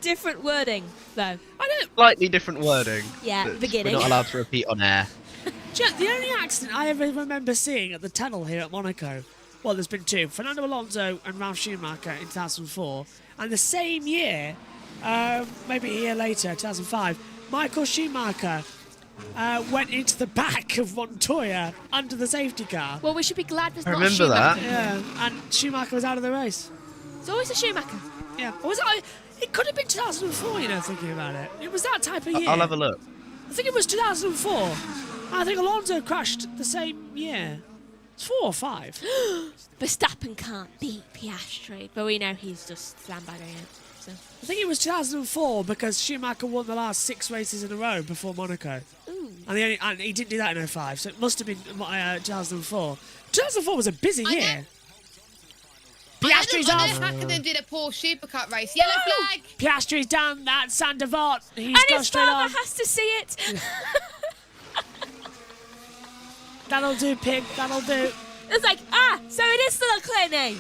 different wording, though. I don't. Slightly different wording. Yeah, that beginning. We're not allowed to repeat on air. The only accident I ever remember seeing at the tunnel here at Monaco, well, there's been 2. Fernando Alonso and Ralf Schumacher in 2004. And the same year, maybe a year later, 2005, Michael Schumacher went into the back of Montoya under the safety car. Well, we should be glad there's I not a remember Schumacher. that. Yeah, and Schumacher was out of the race. It's always a Schumacher. Yeah. Or was it? It could have been 2004, you know, thinking about it. It was that type of year. I'll have a look. I think it was 2004. I think Alonso crashed the same year. It's 4 or 5. Verstappen can't beat Piastri, but we know he's just sandbagging it. So. I think it was 2004 because Schumacher won the last 6 races in a row before Monaco. Ooh. And he didn't do that in 05, so it must have been 2004. 2004 was a busy year. Piastri's I off. know Hakkinen did a Porsche Supercut race. Yellow flag. Piastri's down. That's Sander Vort. He's And gone his straight father on. has to see it. That'll do, pig. That'll do. It's like, so it is the Leclerc name.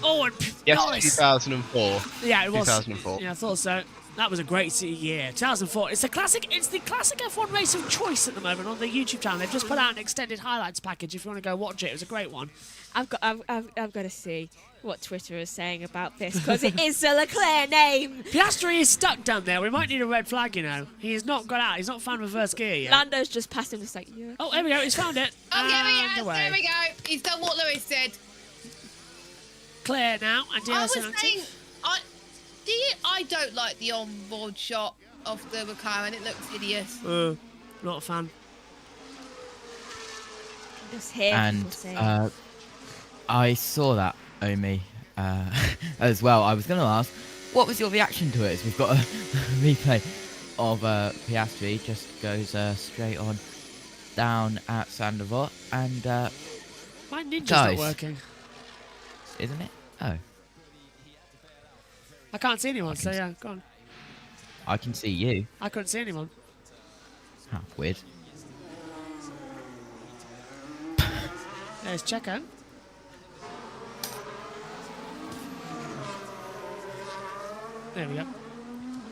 Oh, and Yes, Norris. 2004. Yeah, it was. 2004. Yeah, I thought so. That was a great year. 2004. It's the classic F1 race of choice at the moment on the YouTube channel. They've just put out an extended highlights package if you want to go watch it. It was a great one. I've got to see what Twitter is saying about this because it is the Leclerc name. Piastri is stuck down there. We might need a red flag, you know. He has not got out. He's not found reverse gear yet. Lando's just passed him, just like, yeah. Oh, there we go. He's found it. Oh, here he And is. away. There we go. He's done what Lewis did. Clear now. And I DRS was saying, I don't like the onboard shot of the McLaren. It looks hideous. Not a fan. Just hear And people saying. I saw that, Omi, as well. I was going to ask, what was your reaction to it? As we've got a replay of Piastri, just goes straight on down at Sandoval, and My ninja's guys, not working. isn't it? Oh, I can't see anyone, so yeah, go on. I can see you. I couldn't see anyone. How weird. There's Checo. There we go.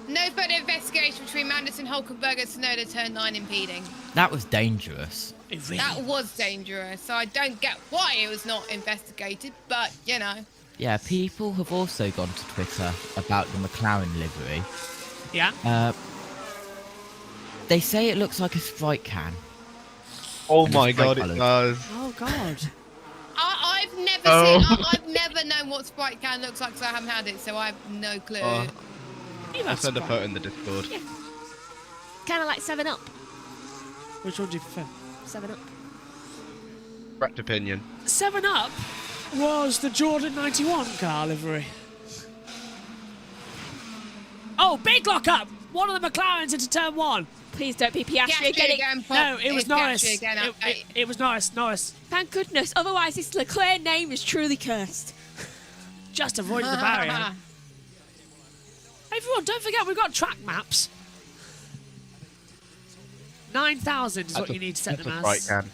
No further investigation between Manderson, Hulkenberg and Tsunoda turn 9 impeding. That was dangerous. It really That was dangerous, so I don't get why it was not investigated, but, you know. Yeah, people have also gone to Twitter about the McLaren livery. Yeah. They say it looks like a Sprite can. Oh And my it's bright god, it coloured. does. Oh God. I've never Oh. seen. I've never known what Sprite can looks like, so I haven't had it, so I have no clue. Oh. You I'll have send a Sprite. photo in the Discord. Kind of like 7-Up. Which one do you prefer? 7-Up. Correct opinion. 7-Up was the Jordan 91 car livery. Oh, big lock-up! One of the McLarens into turn 1. Please don't be Piastri Piastri again. again, Pop. No, it was It's Norris. Piastri again, okay. It was Norris. Norris. Thank goodness. Otherwise, this Leclerc name is truly cursed. Just avoided the barrier. Everyone, don't forget we've got track maps. 9,000 is what you need to set them as. Right can.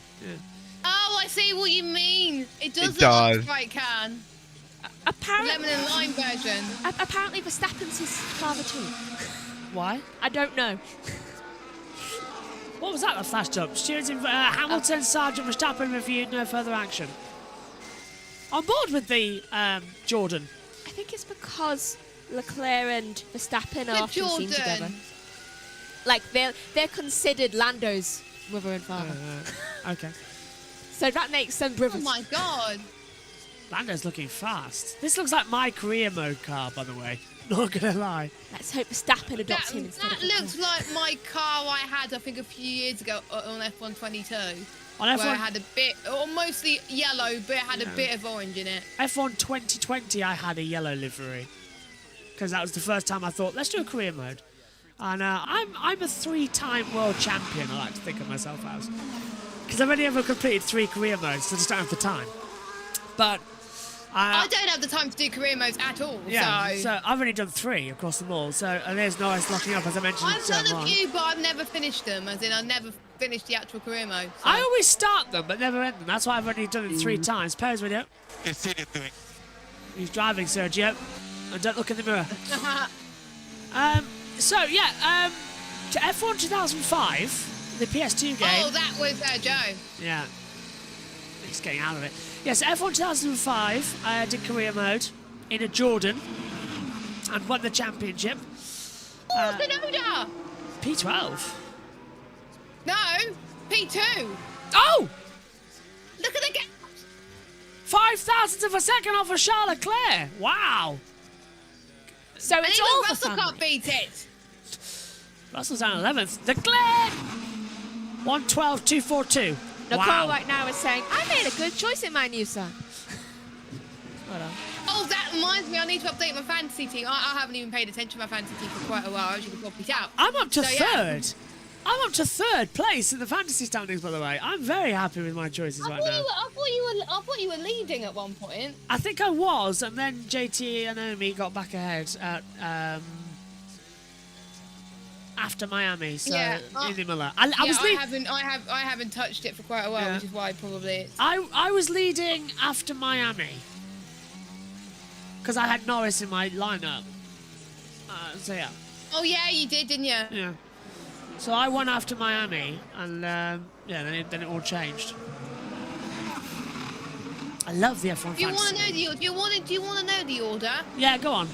Oh, I see what you mean. It does look does. like Sprite can. Apparently, Lemon and lime version. apparently Verstappen's his father too. Why? I don't know. What was that, the flash jump? Stewards in Hamilton, Sergeant Verstappen reviewed, no further action. On board with the Jordan. I think it's because Leclerc and Verstappen are often seen together. Jordan. Like they're considered Lando's mother and father. Okay. So that makes them Oh brothers. my god. Lando's looking fast. This looks like my career mode car, by the way. Not gonna lie. Let's hope Verstappen adopts him instead That of looks like my car I had, I think, a few years ago on F122. On Where it F1, had a bit, or mostly yellow, but it had a bit of orange in it. F1 2020, I had a yellow livery. Because that was the first time I thought, let's do a career mode. And I'm a 3-time world champion, I like to think of myself as. Because I've only ever completed 3 career modes, so I just don't have the time. But I don't have the time to do career modes at all, yeah, so... so I've only done 3 across them all. So and there's Norris locking up, as I mentioned. I've done a one. few, but I've never finished them, as in I've never finished the actual career mode. So. I always start them, but never end them. That's why I've only done it 3 times. Pose video. He's driving, Sergio. And don't look in the mirror. So, yeah, to F1 2005, the PS2 game. Oh, that was Joe. Yeah. He's getting out of it. Yes, F1 2005, I did career mode in a Jordan and won the championship. Oh, Tsunoda! P12. No, P2. Oh! Look at the gap. 5,000th of a second off of Charles Leclerc. Wow. So And it's even all the Russell family. can't beat it. Russell's down 11th. Leclerc! 112.242. Nicole Wow. right now is saying, I made a good choice in my new son. Well done. Oh, that reminds me, I need to update my fantasy team. I haven't even paid attention to my fantasy team for quite a while, as you can probably tell. I'm up to So, yeah. third. I'm up to third place in the fantasy standings, by the way. I'm very happy with my choices right now. I thought you were leading at one point. I think I was, and then JT and Omi got back ahead at after Miami, so Yeah, in Imola. I haven't touched it for quite a while, Yeah. which is why probably it's... I was leading after Miami because I had Norris in my lineup. So yeah, Oh yeah, you did, didn't you? yeah. So I won after Miami, and yeah, then it all changed. I love the F1 Do you want fantasy. to know do you want to know the order? Yeah, go on.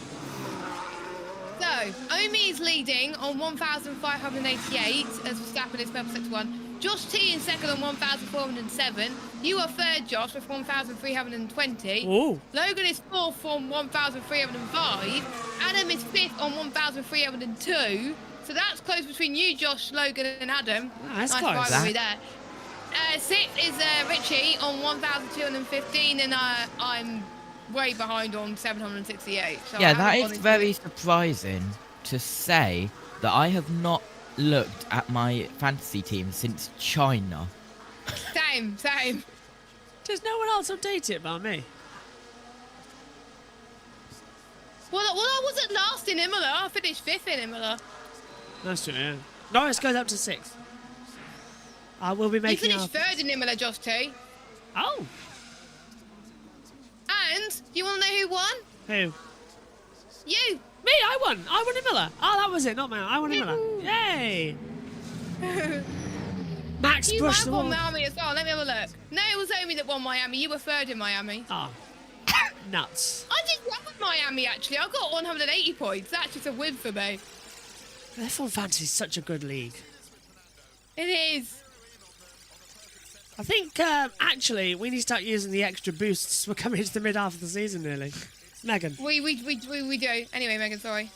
So, Omi is leading on 1,588 as Verstappen is purple sector 1. Josh T in second on 1,407. You are third, Josh, with 1,320. Ooh. Logan is fourth on 1,305. Adam is fifth on 1,302. So that's close between you, Josh, Logan, and Adam. Oh, that's nice close. rivalry there. Sixth is Richie on 1,215, and I'm way behind on 768. So Yeah, I that haven't is gone into very it. surprising to say that I have not looked at my fantasy team since China. Same. Does no one else update it but me? Well, I wasn't last in Imola. I finished fifth in Imola. That's true, yeah. Norris goes up to 6th. I will be You making finished third in Imola, Josh T. Oh, And you want to know who won? who? You. Me, I won Imola. Oh, that was it, not man. I won Imola. Yay! Max You brushed have the won wall. Miami as well. Let me have a look. No, it was Omi that won Miami. You were third in Miami. Oh, nuts. I did well with Miami, actually. I got 180 points. That's just a win for me. F1 Fantasy is such a good league. It is. I think, actually, we need to start using the extra boosts. We're coming into the mid-half of the season, nearly. Megan. We do. Anyway, Megan, sorry.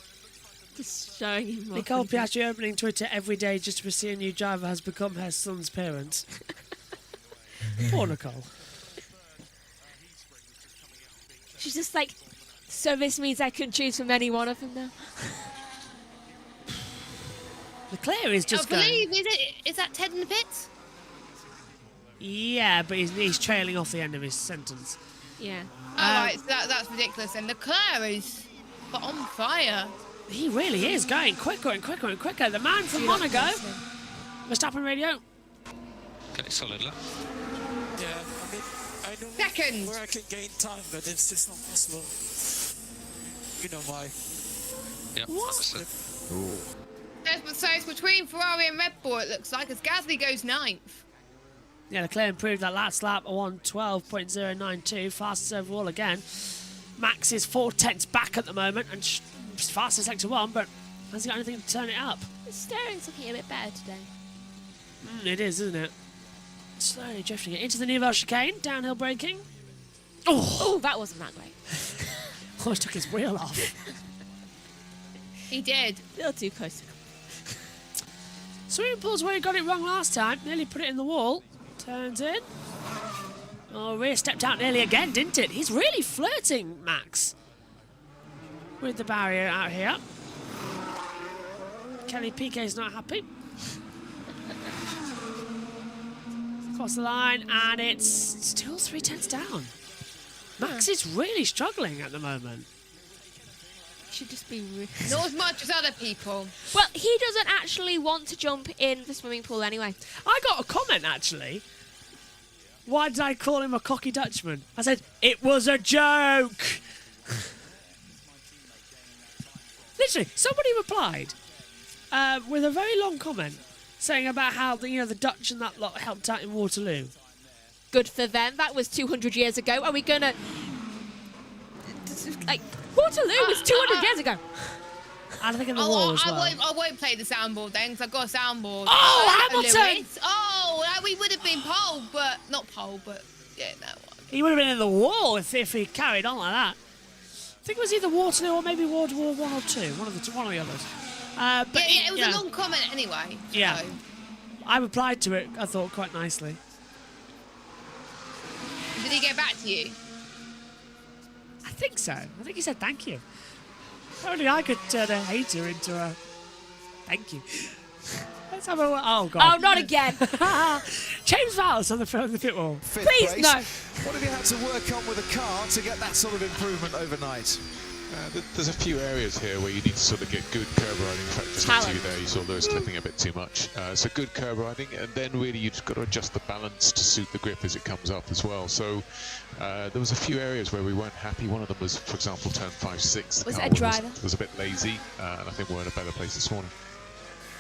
Just showing him more. Nicole Piastri opening Twitter every day just to see a new driver has become her son's parent. Poor Nicole. She's just like, so this means I can choose from any one of them now. Leclerc is just I going... believe, is that Ted in the pits? Yeah, but he's trailing off the end of his sentence. Yeah. Alright, so that's ridiculous. And Leclerc is on fire. He really is going quicker and quicker and quicker. The man from Monaco. Verstappen radio. Okay, solid lap. Yeah, I mean, I know Second. where I can gain time, but it's just not possible. You know why. Yeah, What? So it's between Ferrari and Red Bull, it looks like, as Gasly goes 9th. Yeah, Leclerc improved that last lap, a 1:12.092, fastest overall again. Max is 4/10 back at the moment, and fastest sector 1, but hasn't got anything to turn it up. The steering's looking a bit better today. It is, isn't it? Slowly drifting it into the Nouvelle chicane, downhill braking. Oh, that wasn't that great. Almost took his wheel off. He did. A little too close to Swimming pool's where he got it wrong last time. Nearly put it in the wall. Turns in. Oh, rear stepped out nearly again, didn't it? He's really flirting, Max, with the barrier out here. Kelly Piquet's not happy. Across the line, and it's still 3/10 down. Max is really struggling at the moment. Should just be Not as much as other people. Well, he doesn't actually want to jump in the swimming pool anyway. I got a comment, actually. Why did I call him a cocky Dutchman? I said, it was a joke. Literally, somebody replied with a very long comment saying about how the Dutch and that lot helped out in Waterloo. Good for them. That was 200 years ago. Are we gonna... Like, Waterloo was 200 years ago. And I think in the war as well. I won't play the soundboard then, because I've got a soundboard. Oh, Hamilton! Lewis. Oh, we would have been pole, but... Not pole, but... Yeah, no. He would have been in the wall if he carried on like that. I think it was either Waterloo or maybe World War 1 or 2. One of the others. But it was a long comment anyway. Yeah. So. I replied to it, I thought, quite nicely. Did he get back to you? I think so. I think he said thank you. Only I could turn a hater into a thank you. Let's have a... Oh, God. Oh, not again. James Vallis on the pit wall. Fifth Please, place. no. What have you had to work on with the car to get that sort of improvement overnight? There's a few areas here where you need to sort of get good curb riding. In fact, just next to you there, you saw Lewis clipping a bit too much. So good curb riding, and then really you've just got to adjust the balance to suit the grip as it comes up as well. So there was a few areas where we weren't happy. One of them was, for example, turn 5-6. Was it a driver? Was a bit lazy, and I think we're in a better place this morning.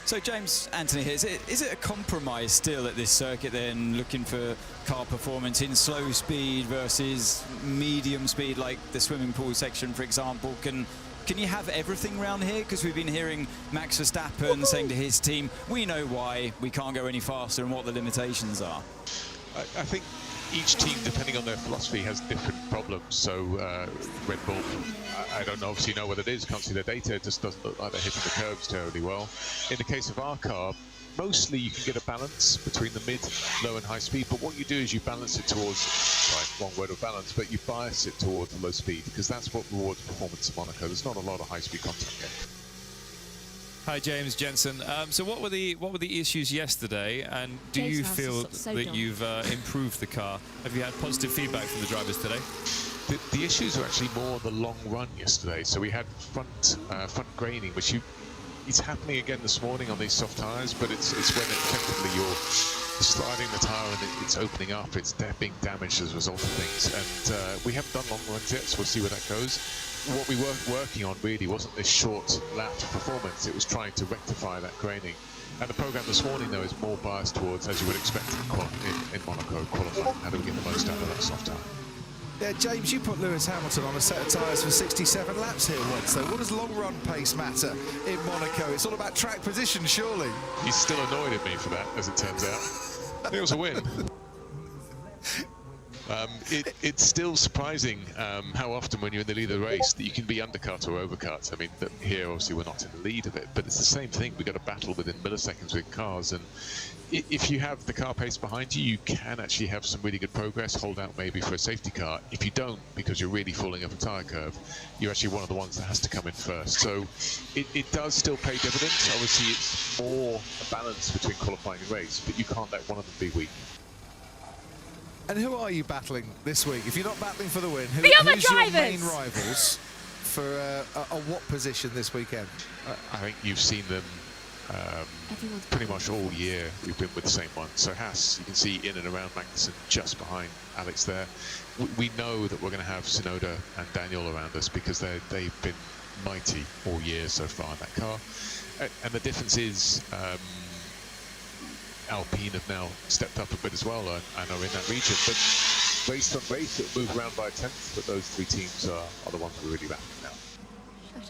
So James, Anthony here, is it a compromise still at this circuit then, looking for car performance in slow speed versus medium speed, like the swimming pool section, for example? Can Can you have everything round here? Because we've been hearing Max Verstappen saying to his team, we know why we can't go any faster and what the limitations are. I think each team, depending on their philosophy, has different problems. So Red Bull, I don't obviously know what it is, can't see their data, it just doesn't look like they're hitting the curves terribly well. In the case of our car, mostly you can get a balance between the mid, low and high speed, but what you do is you balance it towards, sorry, wrong word of balance, but you bias it towards the low speed, because that's what rewards performance in Monaco. There's not a lot of high speed content here. Hi James, Jensen. So what were the issues yesterday, and do you feel that you've improved the car? Have you had positive feedback from the drivers today? The issues were actually more the long run yesterday. So we had front graining, which it's happening again this morning on these soft tyres, but it's when effectively you're sliding the tyre and it's opening up, it's being damaged as a result of things. And we haven't done long runs yet, so we'll see where that goes. What we were working on really wasn't this short lap performance, it was trying to rectify that graining. And the programme this morning, though, is more biased towards, as you would expect in Monaco qualifying, how do we get the most out of that soft tyre. Yeah, James, you put Lewis Hamilton on a set of tyres for 67 laps here once, though. What does long-run pace matter in Monaco? It's all about track position, surely. He's still annoyed at me for that, as it turns out. It was a win. It's still surprising how often when you're in the lead of the race that you can be undercut or overcut. I mean, here obviously we're not in the lead of it, but it's the same thing. We've got to battle within milliseconds with cars, and if you have the car pace behind you, you can actually have some really good progress, hold out maybe for a safety car. If you don't, because you're really falling off a tyre curve, you're actually one of the ones that has to come in first. So it does still pay dividends. Obviously, it's more a balance between qualifying and race, but you can't let one of them be weak. And who are you battling this week? If you're not battling for the win, who's your main rivals for a what position this weekend? I think you've seen them pretty much all year. We've been with the same one. So Haas, you can see in and around Magnussen, just behind Alex there. We know that we're going to have Tsunoda and Daniel around us because they've been mighty all year so far in that car. And the difference is Alpine have now stepped up a bit as well and are in that region. But race on race, it'll move around by a tenth, but those three teams are the ones we're really battling now.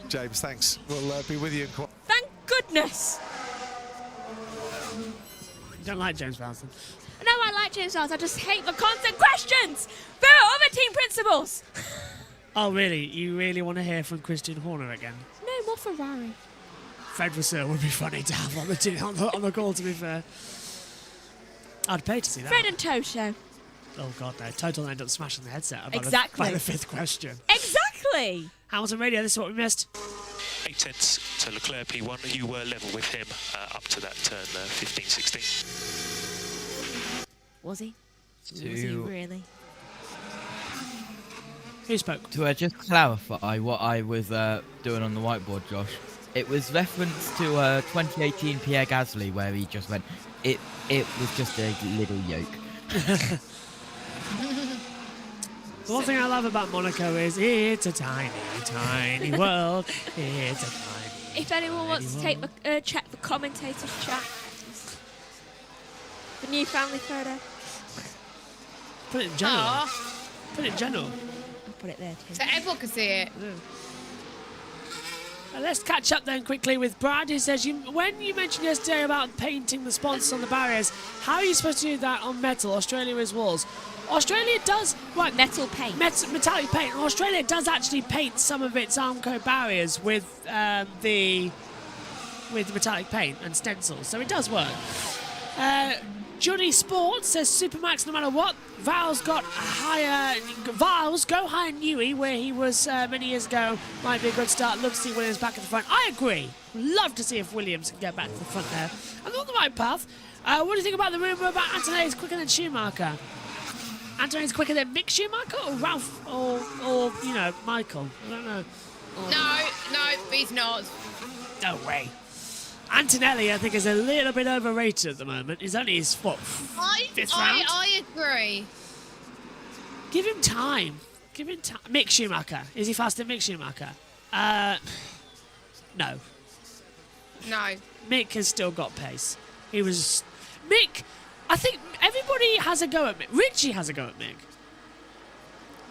James, thanks. We'll be with you in Thank goodness. You don't like James Vowson? No, I like James Vowson. I just hate the constant questions. There are other team principals. Oh, really? You really want to hear from Christian Horner again? No, more Ferrari. Fred Vasseur would be funny to have on the call, to be fair. I'd pay to see that. Fred and Toto. Oh, God, no. Toto will end up smashing the headset Exactly. by the fifth question. Exactly. Hamilton Radio, this is what we missed. 8 tenths to Leclerc P1. You were level with him up to that turn 15, 16. Was he? Was he really? Who spoke? To just clarify what I was doing on the whiteboard, Josh, it was reference to 2018 Pierre Gasly, where he just went, it was just a little yoke. The one thing I love about Monaco is it's a tiny, tiny world. It's a tiny. If anyone wants to take check the commentators chat, the new family photo. Put it in general. Aww. Put it in general. I'll put it there too. So everyone can see it. Yeah. Let's catch up then quickly with Brad, who says, when you mentioned yesterday about painting the sponsors on the barriers, how are you supposed to do that on metal? Australia is walls. Australia does metal paint. Metallic paint. Australia does actually paint some of its Armco barriers with the metallic paint and stencils, so it does work. Johnny Sports says Supermax, no matter what, Val's go higher Newey, where he was many years ago, might be a good start. Love to see Williams back at the front. I agree. Love to see if Williams can get back to the front there. And on the right path. What do you think about the rumour about Antonelli's quicker than Schumacher? Antonelli's quicker than Mick Schumacher or Ralph or Michael? I don't know. No, he's not. No way. Antonelli, I think, is a little bit overrated at the moment. He's only his, fifth round? I agree. Give him time. Give him time. Mick Schumacher. Is he faster than Mick Schumacher? No. No. Mick has still got pace. Mick, I think everybody has a go at Mick. Richie has a go at Mick.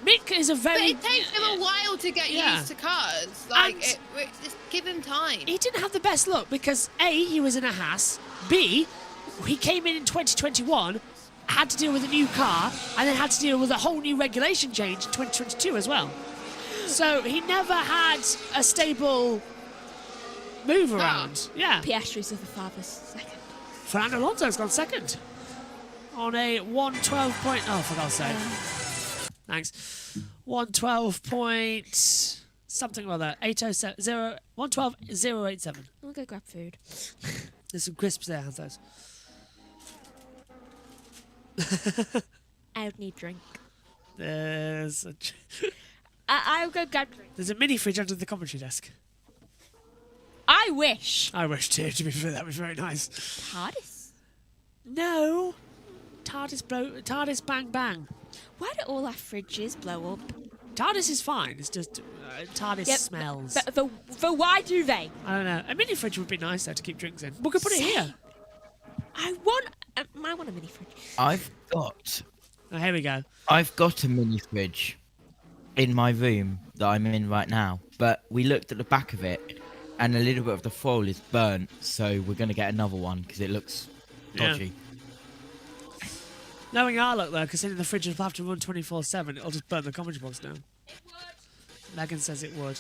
Mick is a very... But it takes him a while to get used to cars. Like, just give him time. He didn't have the best luck because, A, he was in a Haas. B, he came in 2021, had to deal with a new car, and then had to deal with a whole new regulation change in 2022 as well. So he never had a stable move around. Yeah. Piastri's of the farthest second. Fernando Alonso's gone second on a 112 point. Oh, for God's sake. Thanks. 112 point something or other. 807 112.087. I'll go grab food. There's some crisps there, have those. I would need drink. There's a I'll go grab drink. There's a mini fridge under the commentary desk. I wish. I wish too, to be fair, that was very nice. TARDIS? No. TARDIS bang bang. Why do all our fridges blow up? TARDIS is fine, it's just TARDIS smells. But why do they? I don't know. A mini fridge would be nice though to keep drinks in. We could put it here. I want a mini fridge. I've got... Oh, here we go. I've got a mini fridge in my room that I'm in right now, but we looked at the back of it and a little bit of the foil is burnt, so we're going to get another one because it looks dodgy. Yeah. Knowing our luck though, considering the fridge will have to run 24/7, it'll just burn the commentary box down. Megan says it would.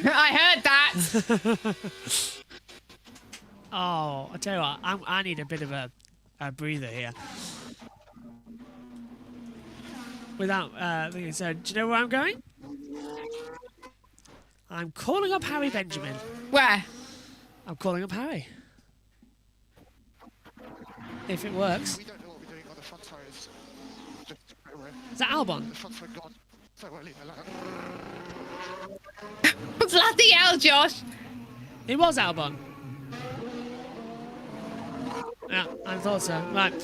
I heard that. Oh, I tell you what, I need a bit of a breather here. Without thinking so, do you know where I'm going? I'm calling up Harry Benjamin. Where? I'm calling up Harry. If it works. We don't know what we're doing on the front tires. Is that Albon? The fronts are gone. So early. Bloody hell, Josh. It was Albon. Yeah, I thought so. Right.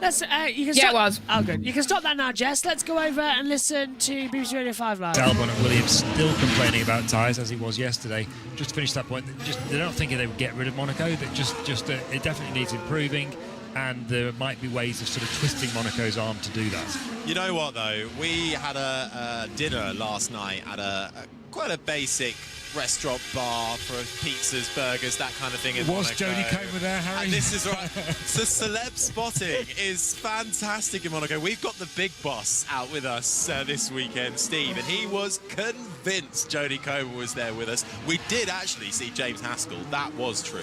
Let's, you can stop. It was. Oh, good. You can stop that now, Jess. Let's go over and listen to BBC Radio 5 Live. Albon and Williams still complaining about tyres as he was yesterday. Just to finish that point, they're not thinking they would get rid of Monaco. That it definitely needs improving, and there might be ways of sort of twisting Monaco's arm to do that. You know what though? We had a dinner last night at quite a basic restaurant bar for pizzas, burgers, that kind of thing in Was Monaco. Jodie Comer there, Harry? And this is right. So celeb spotting is fantastic in Monaco. We've got the big boss out with us this weekend, Steve, and he was convinced Jodie Comer was there with us. We did actually see James Haskell, that was true.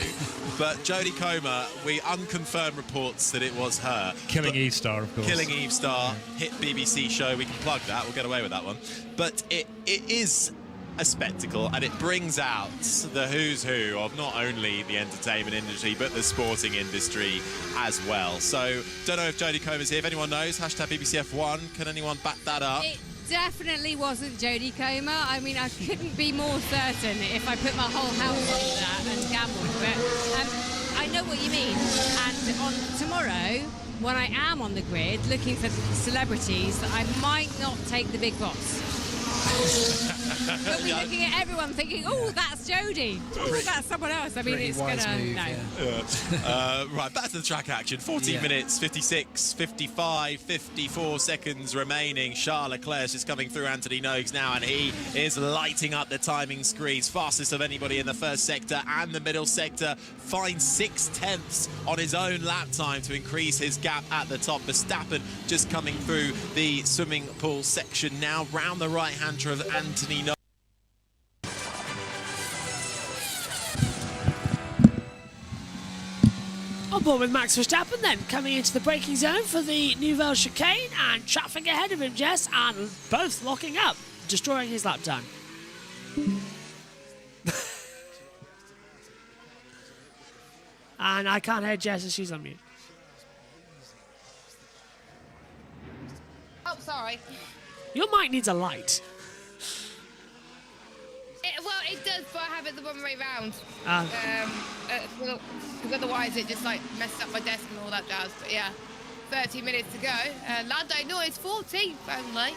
But Jodie Comer, we unconfirmed reports that it was her. Killing Eve Star, of course. Killing Eve Star, hit BBC show, we can plug that, we'll get away with that one. But it is a spectacle, and it brings out the who's who of not only the entertainment industry but the sporting industry as well. So don't know if Jodie Comer's here. If anyone knows, hashtag BBCF1, can anyone back that up? It definitely wasn't Jodie Comer. I mean, I couldn't be more certain if I put my whole house on that and gambled. But I know what you mean. And on tomorrow, when I am on the grid looking for celebrities, I might not take the big boss. But we're looking at everyone thinking, oh, that's Jodie. Oh, that's someone else. I mean, it's going to... No. Right, back to the track action. 14 minutes, 56, 55, 54 seconds remaining. Charles Leclerc's just coming through Anthony Nogues now, and he is lighting up the timing screens. Fastest of anybody in the first sector and the middle sector. Finds 6/10 on his own lap time to increase his gap at the top. Verstappen just coming through the swimming pool section now, round the right-hander of Anthony Nogues. On board with Max Verstappen then, coming into the braking zone for the Nouvelle chicane, and traffic ahead of him, Jess, and both locking up, destroying his lap time. And I can't hear Jess as she's on mute. Oh, sorry. Your mic needs a light. Well, it does, but I have it the wrong way round. Well, Because otherwise it just like messes up my desk and all that jazz. But yeah, 30 minutes to go. Lando Norris 14th only.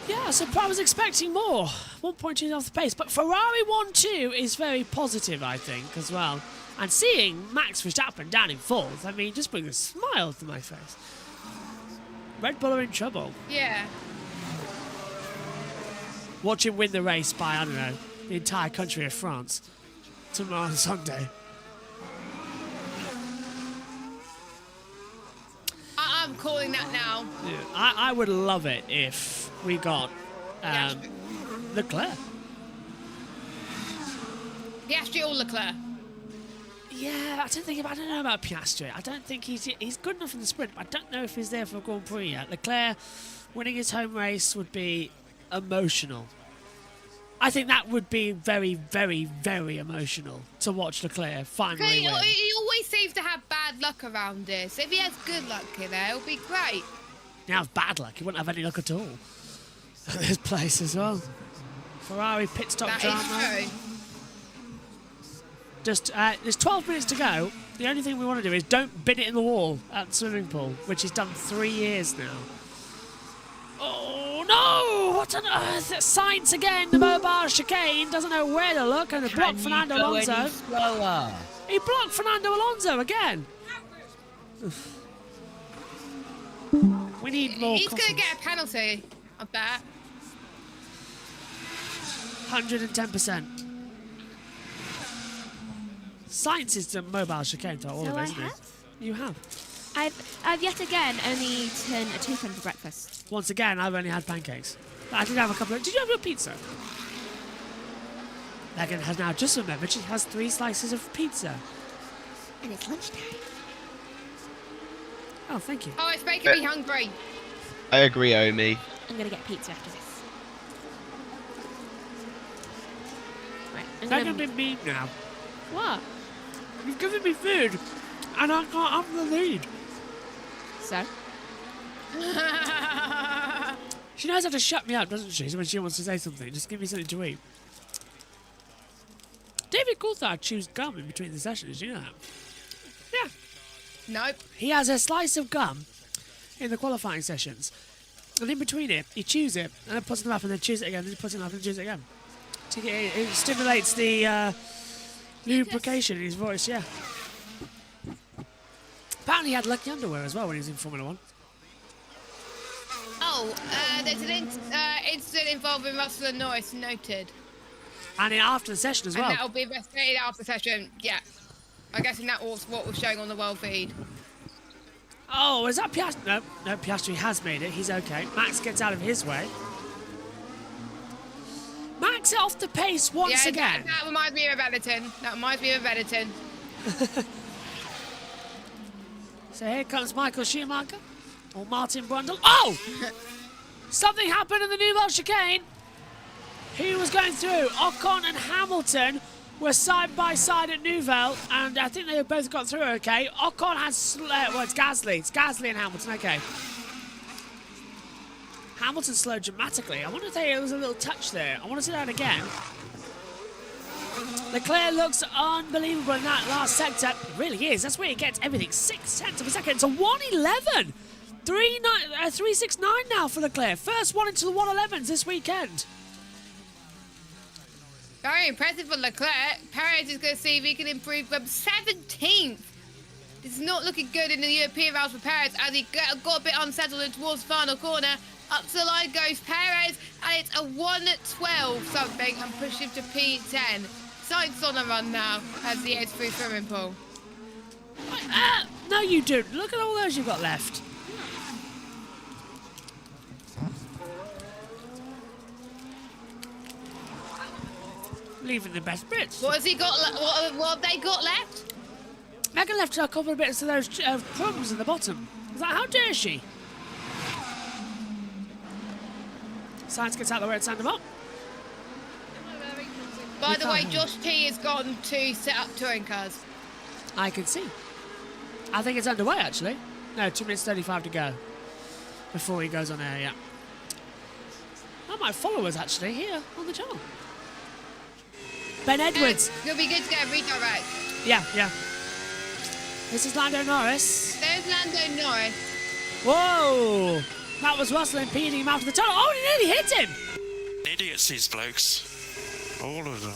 yeah, so I was expecting more. 1.2 off the pace. But Ferrari 1-2 is very positive, I think, as well. And seeing Max Verstappen down in fourth, I mean, just brings a smile to my face. Red Bull are in trouble. Yeah. Watch him win the race by, I don't know, the entire country of France tomorrow on Sunday. I'm calling that now. Yeah, I would love it if we got Leclerc. Piastri or Leclerc? Yeah, I don't know about Piastri. I don't think he's good enough in the sprint, but I don't know if he's there for a Grand Prix yet. Leclerc winning his home race would be emotional. I think that would be very, very, very emotional to watch Leclerc finally win. He always seems to have bad luck around this. If he has good luck in there, it'll be great. He has bad luck. He wouldn't have any luck at all at this place as well. Ferrari pit stop drama. That is true. Just, there's 12 minutes to go. The only thing we want to do is don't bin it in the wall at the swimming pool, which he's done 3 years now. Oh no! What on earth? Sainz again, the mobile chicane, doesn't know where to look, and blocked Fernando Alonso. He blocked Fernando Alonso again. We need more. He's going to get a penalty, I bet. 110%. Science is the mobile chicane to all So of I us, isn't it? have? You have. I've yet again only eaten a toucan for breakfast. Once again, I've only had pancakes. I did have a couple of... Did you have your pizza? Megan has now just remembered she has 3 slices of pizza. And it's lunchtime. Oh, thank you. Oh, it's making me hungry. I agree, Omi. I'm going to get pizza after this. Right, I'm Don't gonna... be mean now. What? You've given me food, and I can't have the lead. So? She knows how to shut me up, doesn't she? When she wants to say something, just give me something to eat. David Coulthard chews gum in between the sessions, you know that? Yeah. Nope. He has a slice of gum in the qualifying sessions, and in between it, he chews it, and then puts it in the mouth, and then chews it again, and then puts it in the mouth, and chews it again. It stimulates the lubrication in his voice, yeah. Apparently he had lucky underwear as well when he was in Formula 1. Oh, there's an incident involving Russell and Norris noted. And after the session as well. And that'll be investigated after the session, yeah. I'm guessing that was what was showing on the world feed. Oh, is that Piastri? No, Piastri has made it. He's okay. Max gets out of his way. Max off the pace once again. That reminds me of Benetton. So here comes Michael Schumacher. Or Martin Brundle. Oh! Something happened in the Nouvelle chicane. He was going through. Ocon and Hamilton were side by side at Nouvelle, and I think they both got through okay. Ocon has... well, it's Gasly. It's Gasly and Hamilton, okay. Hamilton slowed dramatically. I wonder if there was a little touch there. I want to see that again. Leclerc looks unbelievable in that last sector. It really is. That's where he gets everything. 6 tenths of a second. It's a 1:11. 3:69 now for Leclerc. First one into the 1:11s this weekend. Very impressive for Leclerc. Perez is going to see if he can improve from 17th. This is not looking good in the European rounds for Perez as he got a bit unsettled in towards the final corner. Up to the line goes Perez, and it's a 1:12 something and pushed him to P10. Sainz on a run now as he heads through swimming pool. No, you don't. Look at all those you've got left. Leaving the best bits. What has he got? What have they got left? Megan left a couple of bits of those crumbs at the bottom. How dare she? Sainz gets out of the way and sand them up. By the way, Josh T has gone to set up touring cars. I can see. I think it's underway, actually. No, 2 minutes 35 to go before he goes on air, yeah. That might follow us, actually, here on the channel. Ben Edwards. It'll be good to get a redirect. Yeah. This is Lando Norris. There's Lando Norris. Whoa! That was Russell impeding him out of the tunnel. Oh, he nearly hit him! Idiots, these blokes. All of them.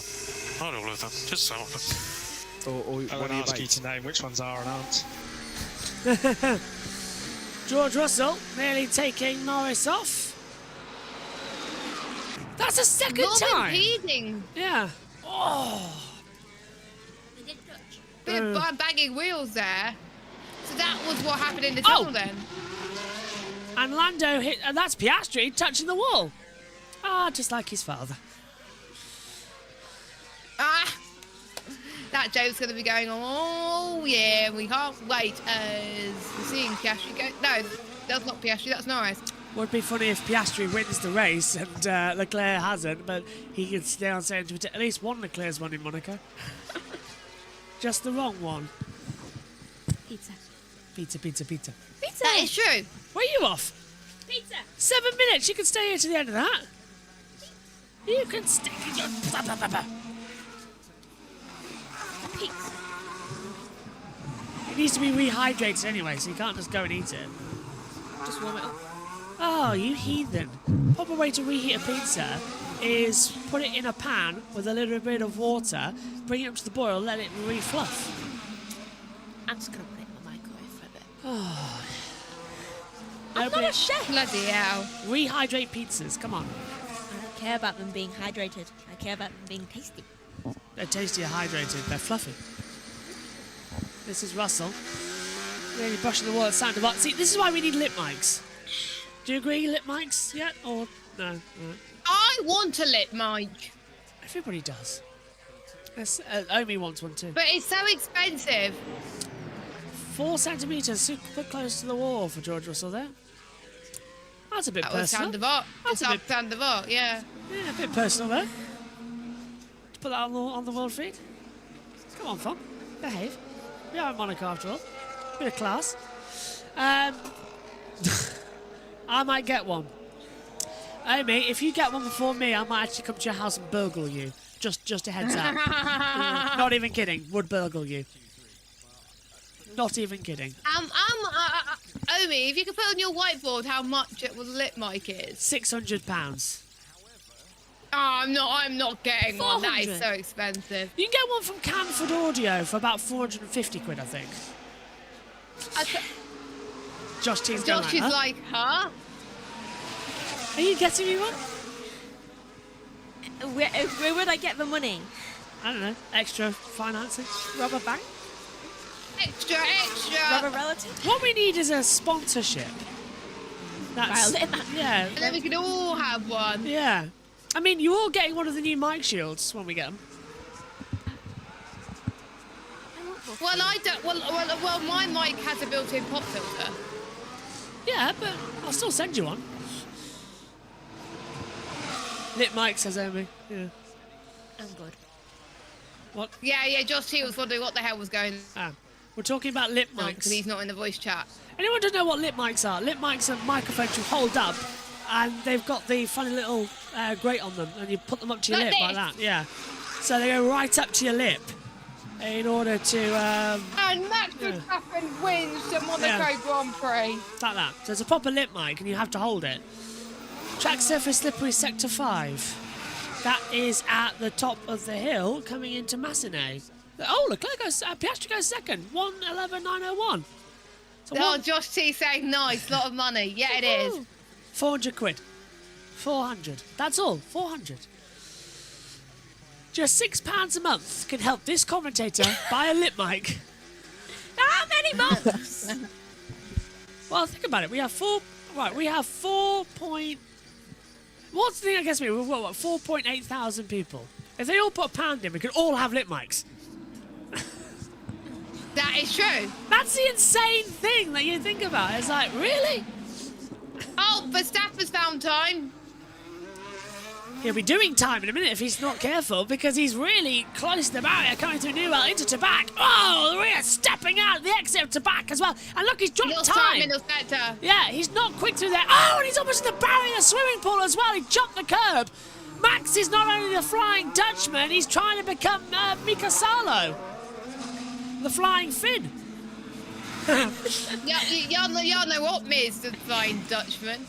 Not all of them, just some of them. I want to ask you to name which ones are and aren't. George Russell nearly taking Norris off. That's the second time. Impeding. Yeah. Oh. Bit of banging wheels there. So that was what happened in the tunnel then. And Lando hit, and that's Piastri touching the wall. Just like his father. That joke's going to be going on. Oh, yeah, we can't wait as we're seeing Piastri go. No, that's not Piastri, that's Norris. Would be funny if Piastri wins the race and Leclerc hasn't, but he can stay on saying at least one Leclerc's won in Monaco. Just the wrong one. Pizza. Pizza, pizza, pizza. Pizza. That is true. Where are you off? Pizza. 7 minutes. You can stay here to the end of that. You can stay. Pizza. It needs to be rehydrated anyway, so you can't just go and eat it. Just warm it up. Oh, you heathen. Proper way to reheat a pizza is put it in a pan with a little bit of water, bring it up to the boil, let it refluff. I'm just going to put it in the microwave for a bit. Oh. I'm not a chef. Bloody hell. Rehydrate pizzas, come on. I don't care about them being hydrated. I care about them being tasty. They're tasty and hydrated, they're fluffy. This is Russell. Really brushing the wall at sound of art. See, this is why we need lip mics. Do you agree, lip mics yet? Or no? I want a lip mic. Everybody does. Omi wants one too. But it's so expensive. 4 centimetres, super close to the wall for George Russell there. That's a bit That was personal. sound of art. That's It's a up sound of art, yeah. Yeah, a bit personal there. Put that on the world feed. Come on, Fon. Behave. We are in Monaco after all. Bit of class. I might get one. Hey, mate, if you get one before me, I might actually come to your house and burgle you. Just a heads up. Not even kidding. Would burgle you. Not even kidding. Omi, if you could put on your whiteboard how much it was lip mic is. £600. Oh, I'm not getting one. That is 400. so expensive. You can get one from Canford Audio for about 450 quid, I think. Josh T's going Josh is like, huh? Are you getting me one? Where would I get the money? I don't know. Extra financing. Rubber bank? Extra. Rubber relative? What we need is a sponsorship. That's yeah. And then we can all have one. Yeah. I mean, you're all getting one of the new mic shields when we get them. Well, I don't. Well, my mic has a built-in pop filter. Yeah, but I'll still send you one. Lip mic, says Omi. Yeah. I'm good. What? Yeah. Josh T was wondering what the hell was going on. We're talking about lip mics. Because he's not in the voice chat. Anyone doesn't know what lip mics are? Lip mics are microphones you hold up, and they've got the funny little grate on them, and you put them up to your lip like that. Yeah. So they go right up to your lip in order to. And Max Verstappen wins the Monaco Grand Prix. Like that. So it's a proper lip mic, and you have to hold it. Track surface slippery sector 5. That is at the top of the hill coming into Massenet. Oh, Leclerc goes, Piastri goes second. 1:11.901. So Josh T saying nice, lot of money. Yeah, it is. 400 quid. 400. That's all. 400. Just £6 a month can help this commentator buy a lip mic. How many months? Well, think about it. We have we have 4 point... What's the thing against me? We've got, 4.8 thousand people. If they all put a pound in, we could all have lip mics. That is true. That's the insane thing that you think about. It's like, really? Oh, Verstappen's found time. He'll be doing time in a minute if he's not careful, because he's really close to the barrier coming through Newell into Tabac. Oh, the rear stepping out the exit of Tabac as well. And look, he's dropped time. Middle sector. Yeah, he's not quick through there. Oh, and he's almost at the barrier swimming pool as well. He jumped the curb. Max is not only the Flying Dutchman, he's trying to become Mika Salo, the Flying Finn. Y'all know what Miz, the Flying Dutchman.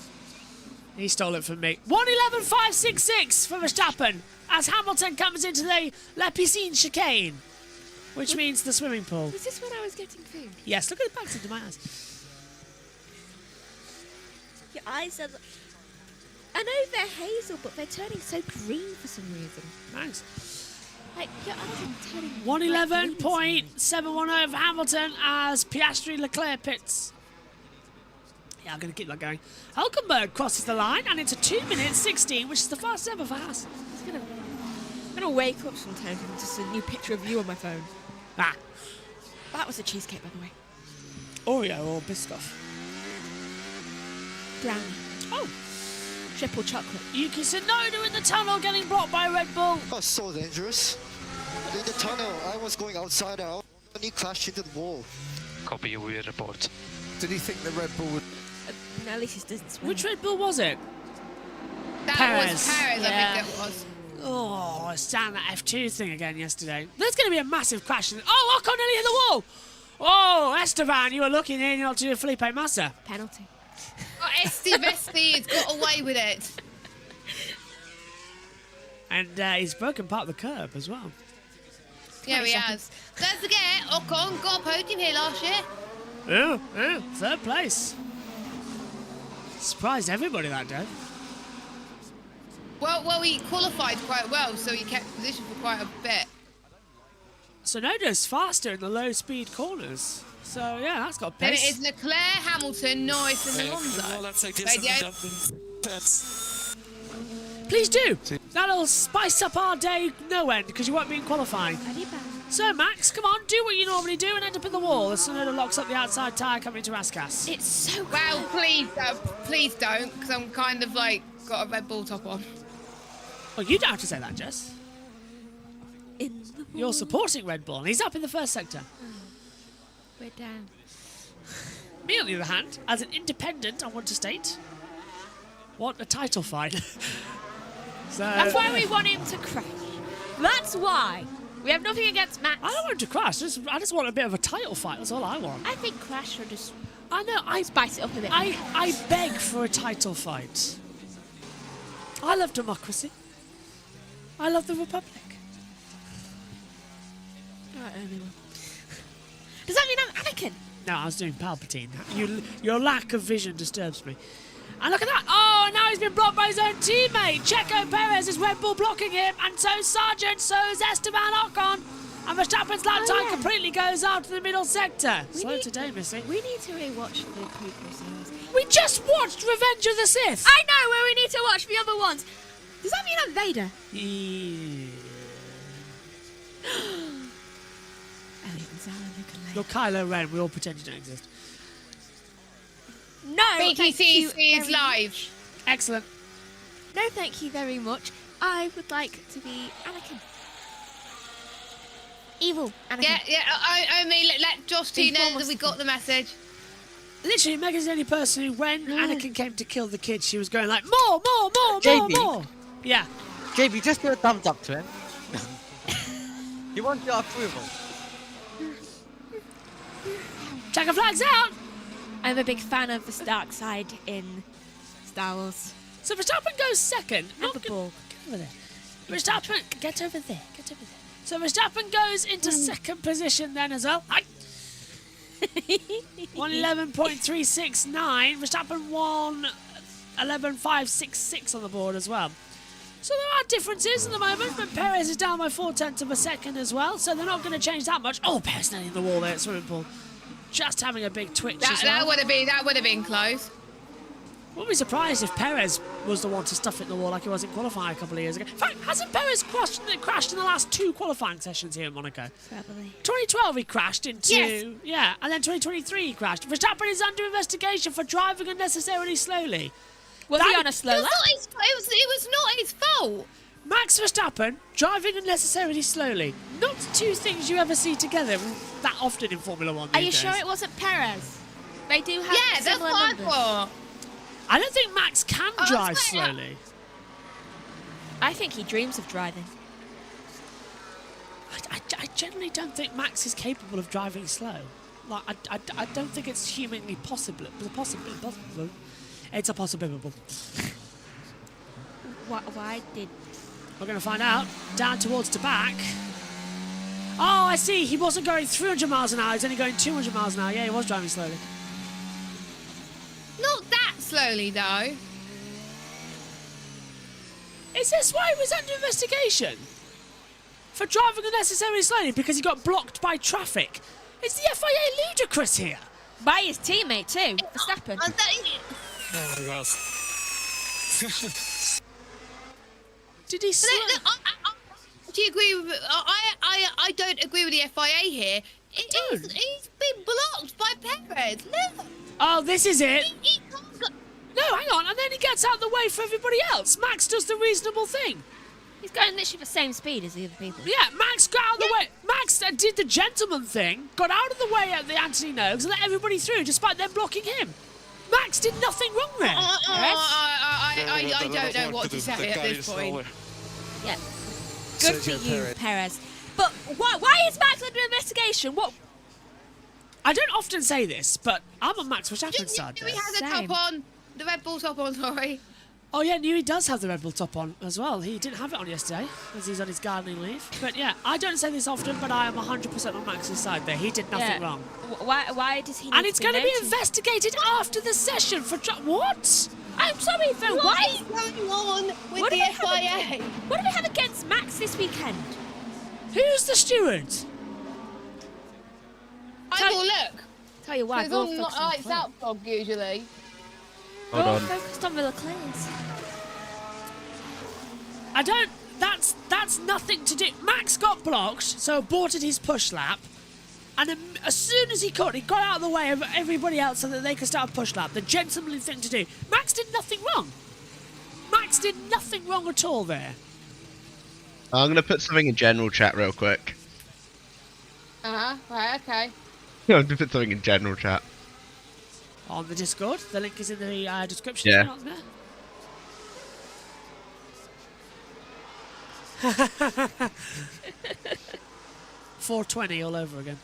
He stole it from me. 1:11.566 for Verstappen as Hamilton comes into the La Piscine chicane, which means the swimming pool. Was this when I was getting food? Yes, look at the backs into my eyes. Your eyes are... I know they're hazel, but they're turning so green for some reason. Nice. Like, your eyes are turning... 111.710 for Hamilton as Piastri Leclerc pits. Yeah, I'm going to keep that going. Hulkenberg crosses the line, and it's a 2 minute 16, which is the fastest ever for Haas. I'm gonna wake up sometimes with just a new picture of you on my phone. Ah. That was a cheesecake, by the way. Oreo or Biscoff? Brownie. Oh. Triple chocolate. Yuki Tsunoda in the tunnel getting blocked by Red Bull. Oh, so dangerous. In the tunnel, I was going outside out, and he crashed into the wall. Copy your report. Did he think the Red Bull would... No, at least it doesn't swim. Which Red Bull was it? That Perez. was Perez, Yeah. I think it was. Oh, it's down that F2 thing again yesterday. There's going to be a massive crash. Oh, Ocon nearly hit the wall. Oh, Esteban, you were looking in not to Felipe Massa. Penalty. Oh, Vesti has got away with it. And he's broken part of the curb as well. Yeah, he has. Don't forget, Ocon got a podium here last year. Oh, third place. Surprised everybody that day. Well, he qualified quite well, so he kept position for quite a bit. Tsunoda's faster in the low-speed corners. So, yeah, that's got Then pace. it is Leclerc, Hamilton, Norris and Alonso. Please do. That'll spice up our day no end because you won't be in qualifying. So, Max, come on, do what you normally do and end up in the wall as Tsunoda locks up the outside tyre coming to Raskas. It's so cool. Well, please don't, because I'm kind of like got a Red Bull top on. Well, you don't have to say that, Jess. You're supporting Red Bull, and he's up in the first sector. We're down. Me, on the other hand, as an independent, I want to state, want a title fight. So That's why we want him to crash. That's why. We have nothing against Max. I don't want him to crash. I just want a bit of a title fight. That's all I want. I think Crash should just... I know. I spice it up a bit. I beg for a title fight. I love democracy. I love the Republic. Right, anyway. Does that mean I'm Anakin? No, I was doing Palpatine. Your lack of vision disturbs me. And look at that. Oh, now he's been blocked by his own teammate. Checo Perez is Red Bull blocking him. And so is Sargent, so is Esteban Ocon. And Verstappen's lap time completely goes out to the middle sector. Slow today, Missy. We need to rewatch the prequel series. We just watched Revenge of the Sith. I know where we need to watch the other ones. Does that mean I'm Vader? Yeah. Elliot and Zara, Luke and Leia. You're Kylo Ren. We all pretend you don't exist. No, thank you BTC is live. Excellent. No, thank you very much. I would like to be Anakin. Evil Anakin. Yeah. I mean, let Josh T know that we got the message. Literally, Megan's the only person who, when Anakin came to kill the kid, she was going like, more, JB. more. Yeah. JB, just give a thumbs up to him. You want your approval. Checker flags out. I'm a big fan of the dark side in Star Wars. So Verstappen goes second. And the ball. Get over there. Verstappen, get over there. So Verstappen goes into second position then as well. 111.369. Verstappen 111.566 on the board as well. So there are differences at the moment, but Perez is down by 0.4 of a second as well, so they're not going to change that much. Oh, Perez nearly in the wall there at swimming pool. Just having a big twitch as well. That would have been close. Wouldn't be surprised if Perez was the one to stuff it in the wall like he was in qualifying a couple of years ago. In fact, hasn't Perez crashed in the last 2 qualifying sessions here in Monaco? Probably. 2012 he crashed into... Yes. Yeah, and then 2023 he crashed. Verstappen is under investigation for driving unnecessarily slowly. Was he on a slow lap? It was not his fault. Max Verstappen driving unnecessarily slowly. Not 2 things you ever see together that often in Formula 1 these Are you days. sure it wasn't Perez? They do have that's similar what I numbers. thought. I don't think Max can drive slowly. I think he dreams of driving. I generally don't think Max is capable of driving slow. Like I don't think it's humanly possible. It's a possibility. Why did... We're going to find out. Down towards the back. Oh, I see. He wasn't going 300 miles an hour. He was only going 200 miles an hour. Yeah, he was driving slowly. Not that slowly, though. Is this why he was under investigation? For driving unnecessarily slowly because he got blocked by traffic? Is the FIA ludicrous here? By his teammate too, Verstappen. Oh my God. Did he Do you agree with... I don't agree with the FIA here. He's been blocked by Perez. Look. Oh, this is it. He can't go... No, hang on, and then he gets out of the way for everybody else. Max does the reasonable thing. He's going literally the same speed as the other people. Yeah, Max got out of the way. Max did the gentleman thing, got out of the way at the Anthony Noakes and let everybody through despite them blocking him. Max did nothing wrong there. I don't know what to say at this point. Yeah. Good for you, Perez. But why is Max under investigation? What? I don't often say this, but I'm on Max Verstappen's side there. He has a top on. The Red Bull top on, sorry. Oh yeah, Newey does have the Red Bull top on as well. He didn't have it on yesterday, as he's on his gardening leave. But yeah, I don't say this often, but I am 100% on Max's side there. He did nothing wrong. Why does he need And it's to be going to be noted? investigated after the session for... What? I'm sorry, though. What is going on with the FIA? What do we have against Max this weekend? Who's the steward? I will look. Tell you why. It's on lights out vlog usually. We're all focused on Leclerc's. I don't... That's nothing to do... Max got blocked, so aborted his push lap. And then, as soon as he could, he got out of the way of everybody else so that they could start a push lap. The gentlemanly thing to do. Max did nothing wrong. Max did nothing wrong at all there. I'm going to put something in general chat real quick. Right, okay. I'm going to put something in general chat. On the Discord. The link is in the description. Yeah. If you're not there. 420 all over again.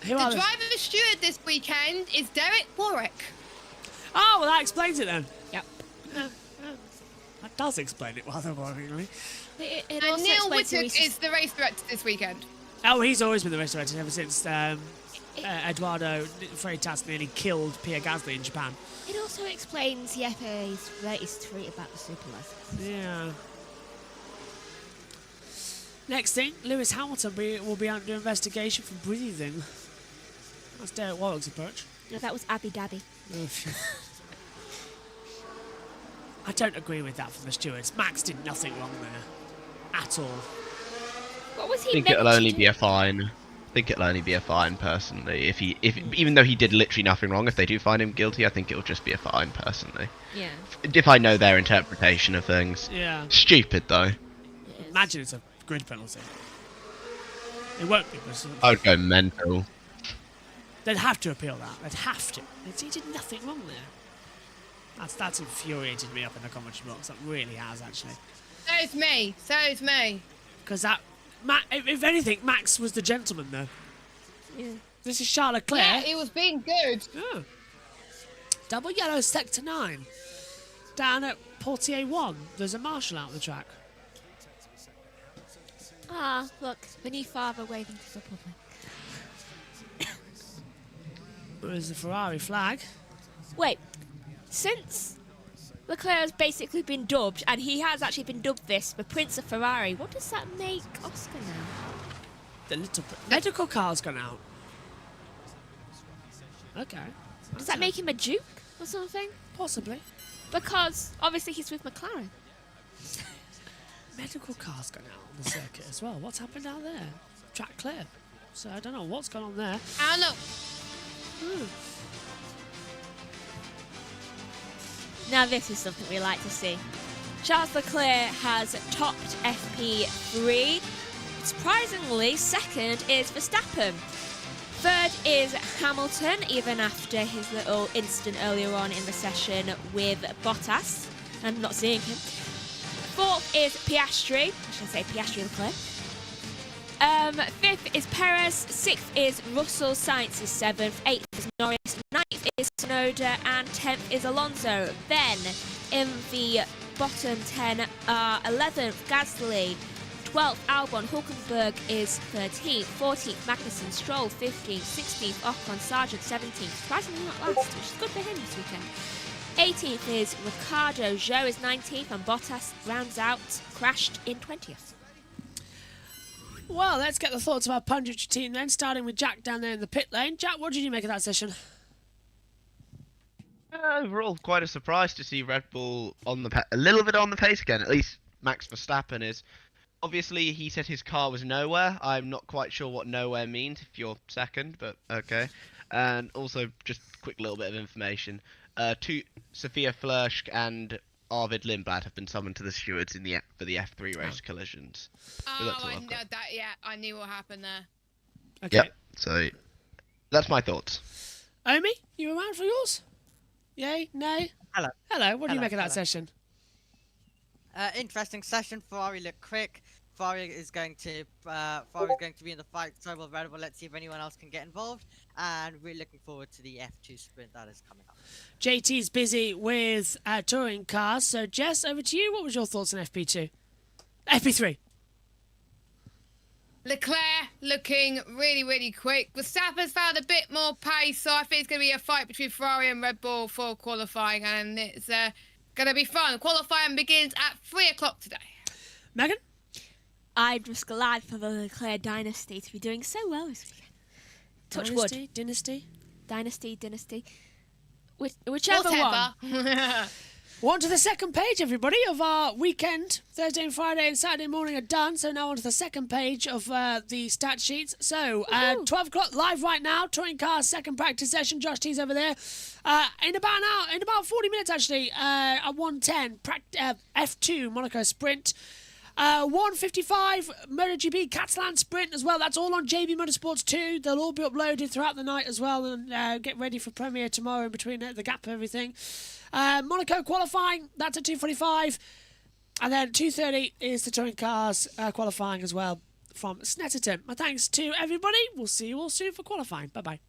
The driver steward this weekend is Derek Warwick. Oh, well, that explains it then. Yep. That does explain it rather worryingly. It And also Neil explains the Whittock reason- is the race director this weekend. Oh, he's always been the race director ever since Eduardo Freitas nearly killed Pierre Gasly in Japan. It also explains the FAA's latest tweet about the super license. Yeah. Next thing, Lewis Hamilton will be under investigation for breathing. That's Derek Warwick's approach. No, that was Abu Dhabi. I don't agree with that from the stewards. Max did nothing wrong there. At all. What was he I think meant it'll to only do? be a fine. I think it'll only be a fine personally. If even though he did literally nothing wrong, if they do find him guilty, I think it'll just be a fine personally. Yeah. If I know their interpretation of things. Yeah. Stupid though. Imagine it's a grid penalty. It won't be. I would go mental. They'd have to appeal that. They'd have to. He did nothing wrong there. That's infuriated me up in the commentary box. That really has, actually. So is me. Because that... if anything, Max was the gentleman, though. Yeah. This is Charles Leclerc. Yeah, he was being good. Yeah. Double yellow, sector 9. Down at Portier 1, there's a marshal out on the track. Ah, look, the new father waving to the public. There's the Ferrari flag. Wait, since Leclerc has basically been dubbed, and he has actually been dubbed this, the Prince of Ferrari, what does that make Oscar now? The little medical car's gone out. Okay. Does that make him a Duke or something? Possibly. Because obviously he's with McLaren. Medical car's gone out on the circuit as well. What's happened out there? Track clear. So I don't know what's gone on there. I know. Now this is something we like to see. Charles Leclerc has topped FP3. Surprisingly, second is Verstappen. Third is Hamilton, even after his little incident earlier on in the session with Bottas. I'm not seeing him. Fourth is Piastri. I should say Piastri Leclerc. Fifth is Perez. Sixth is Russell. Sainz is seventh. Eighth is Norris. Ninth is Tsunoda. And 10th is Alonso. Then in the bottom 10 are 11th Gasly, 12th, Albon. Hulkenberg is 13th. 14th, Magnussen. Stroll 15th. 16th, Ocon. Sargent 17th. Surprisingly not last, which is good for him this weekend. 18th is Ricciardo. Zhou is 19th, and Bottas rounds out, crashed in 20th. Well, let's get the thoughts of our punditry team then, starting with Jack down there in the pit lane. Jack, what did you make of that session? Overall, quite a surprise to see Red Bull on a little bit on the pace again. At least Max Verstappen is. Obviously, he said his car was nowhere. I'm not quite sure what nowhere means if you're second, but okay. And also, just a quick little bit of information. Sophia Flörsch and Arvid Lindblad have been summoned to the stewards for the F3 race collisions. Oh, I know that. Yeah, I knew what happened there. Okay. Yep. So that's my thoughts. Omi, you around for yours? Yay? Nay? Hello. Hello. What do you Hello, make of that hello. session? Interesting session. Ferrari looked quick. Ferrari is going to be in the fight. So will Red Bull. Let's see if anyone else can get involved. And we're looking forward to the F2 sprint that is coming up. JT's busy with touring cars. So Jess, over to you. What was your thoughts on FP2? FP3. Leclerc looking really, really quick. Verstappen's found a bit more pace, so I think it's going to be a fight between Ferrari and Red Bull for qualifying, and it's going to be fun. Qualifying begins at 3 o'clock today. Megan? I'm just glad for the Leclerc dynasty to be doing so well this weekend. Touch wood. Dynasty? Dynasty. Whichever one. Well, on to the second page, everybody, of our weekend. Thursday and Friday and Saturday morning are done, so now on to the second page of the stat sheets. So, 12 o'clock live right now, touring cars, second practice session. Josh T's over there. In about an hour, in about 40 minutes, actually, at 1:10, F2 Monaco Sprint. 1:55 MotoGP Catalan Sprint as well. That's all on JBMotorsports 2. They'll all be uploaded throughout the night as well, and get ready for premiere tomorrow in between the gap of everything. Monaco qualifying, that's at 2:45, and then 2:30 is the touring cars qualifying as well from Snetterton. My thanks to everybody. We'll see you all soon for qualifying. Bye bye.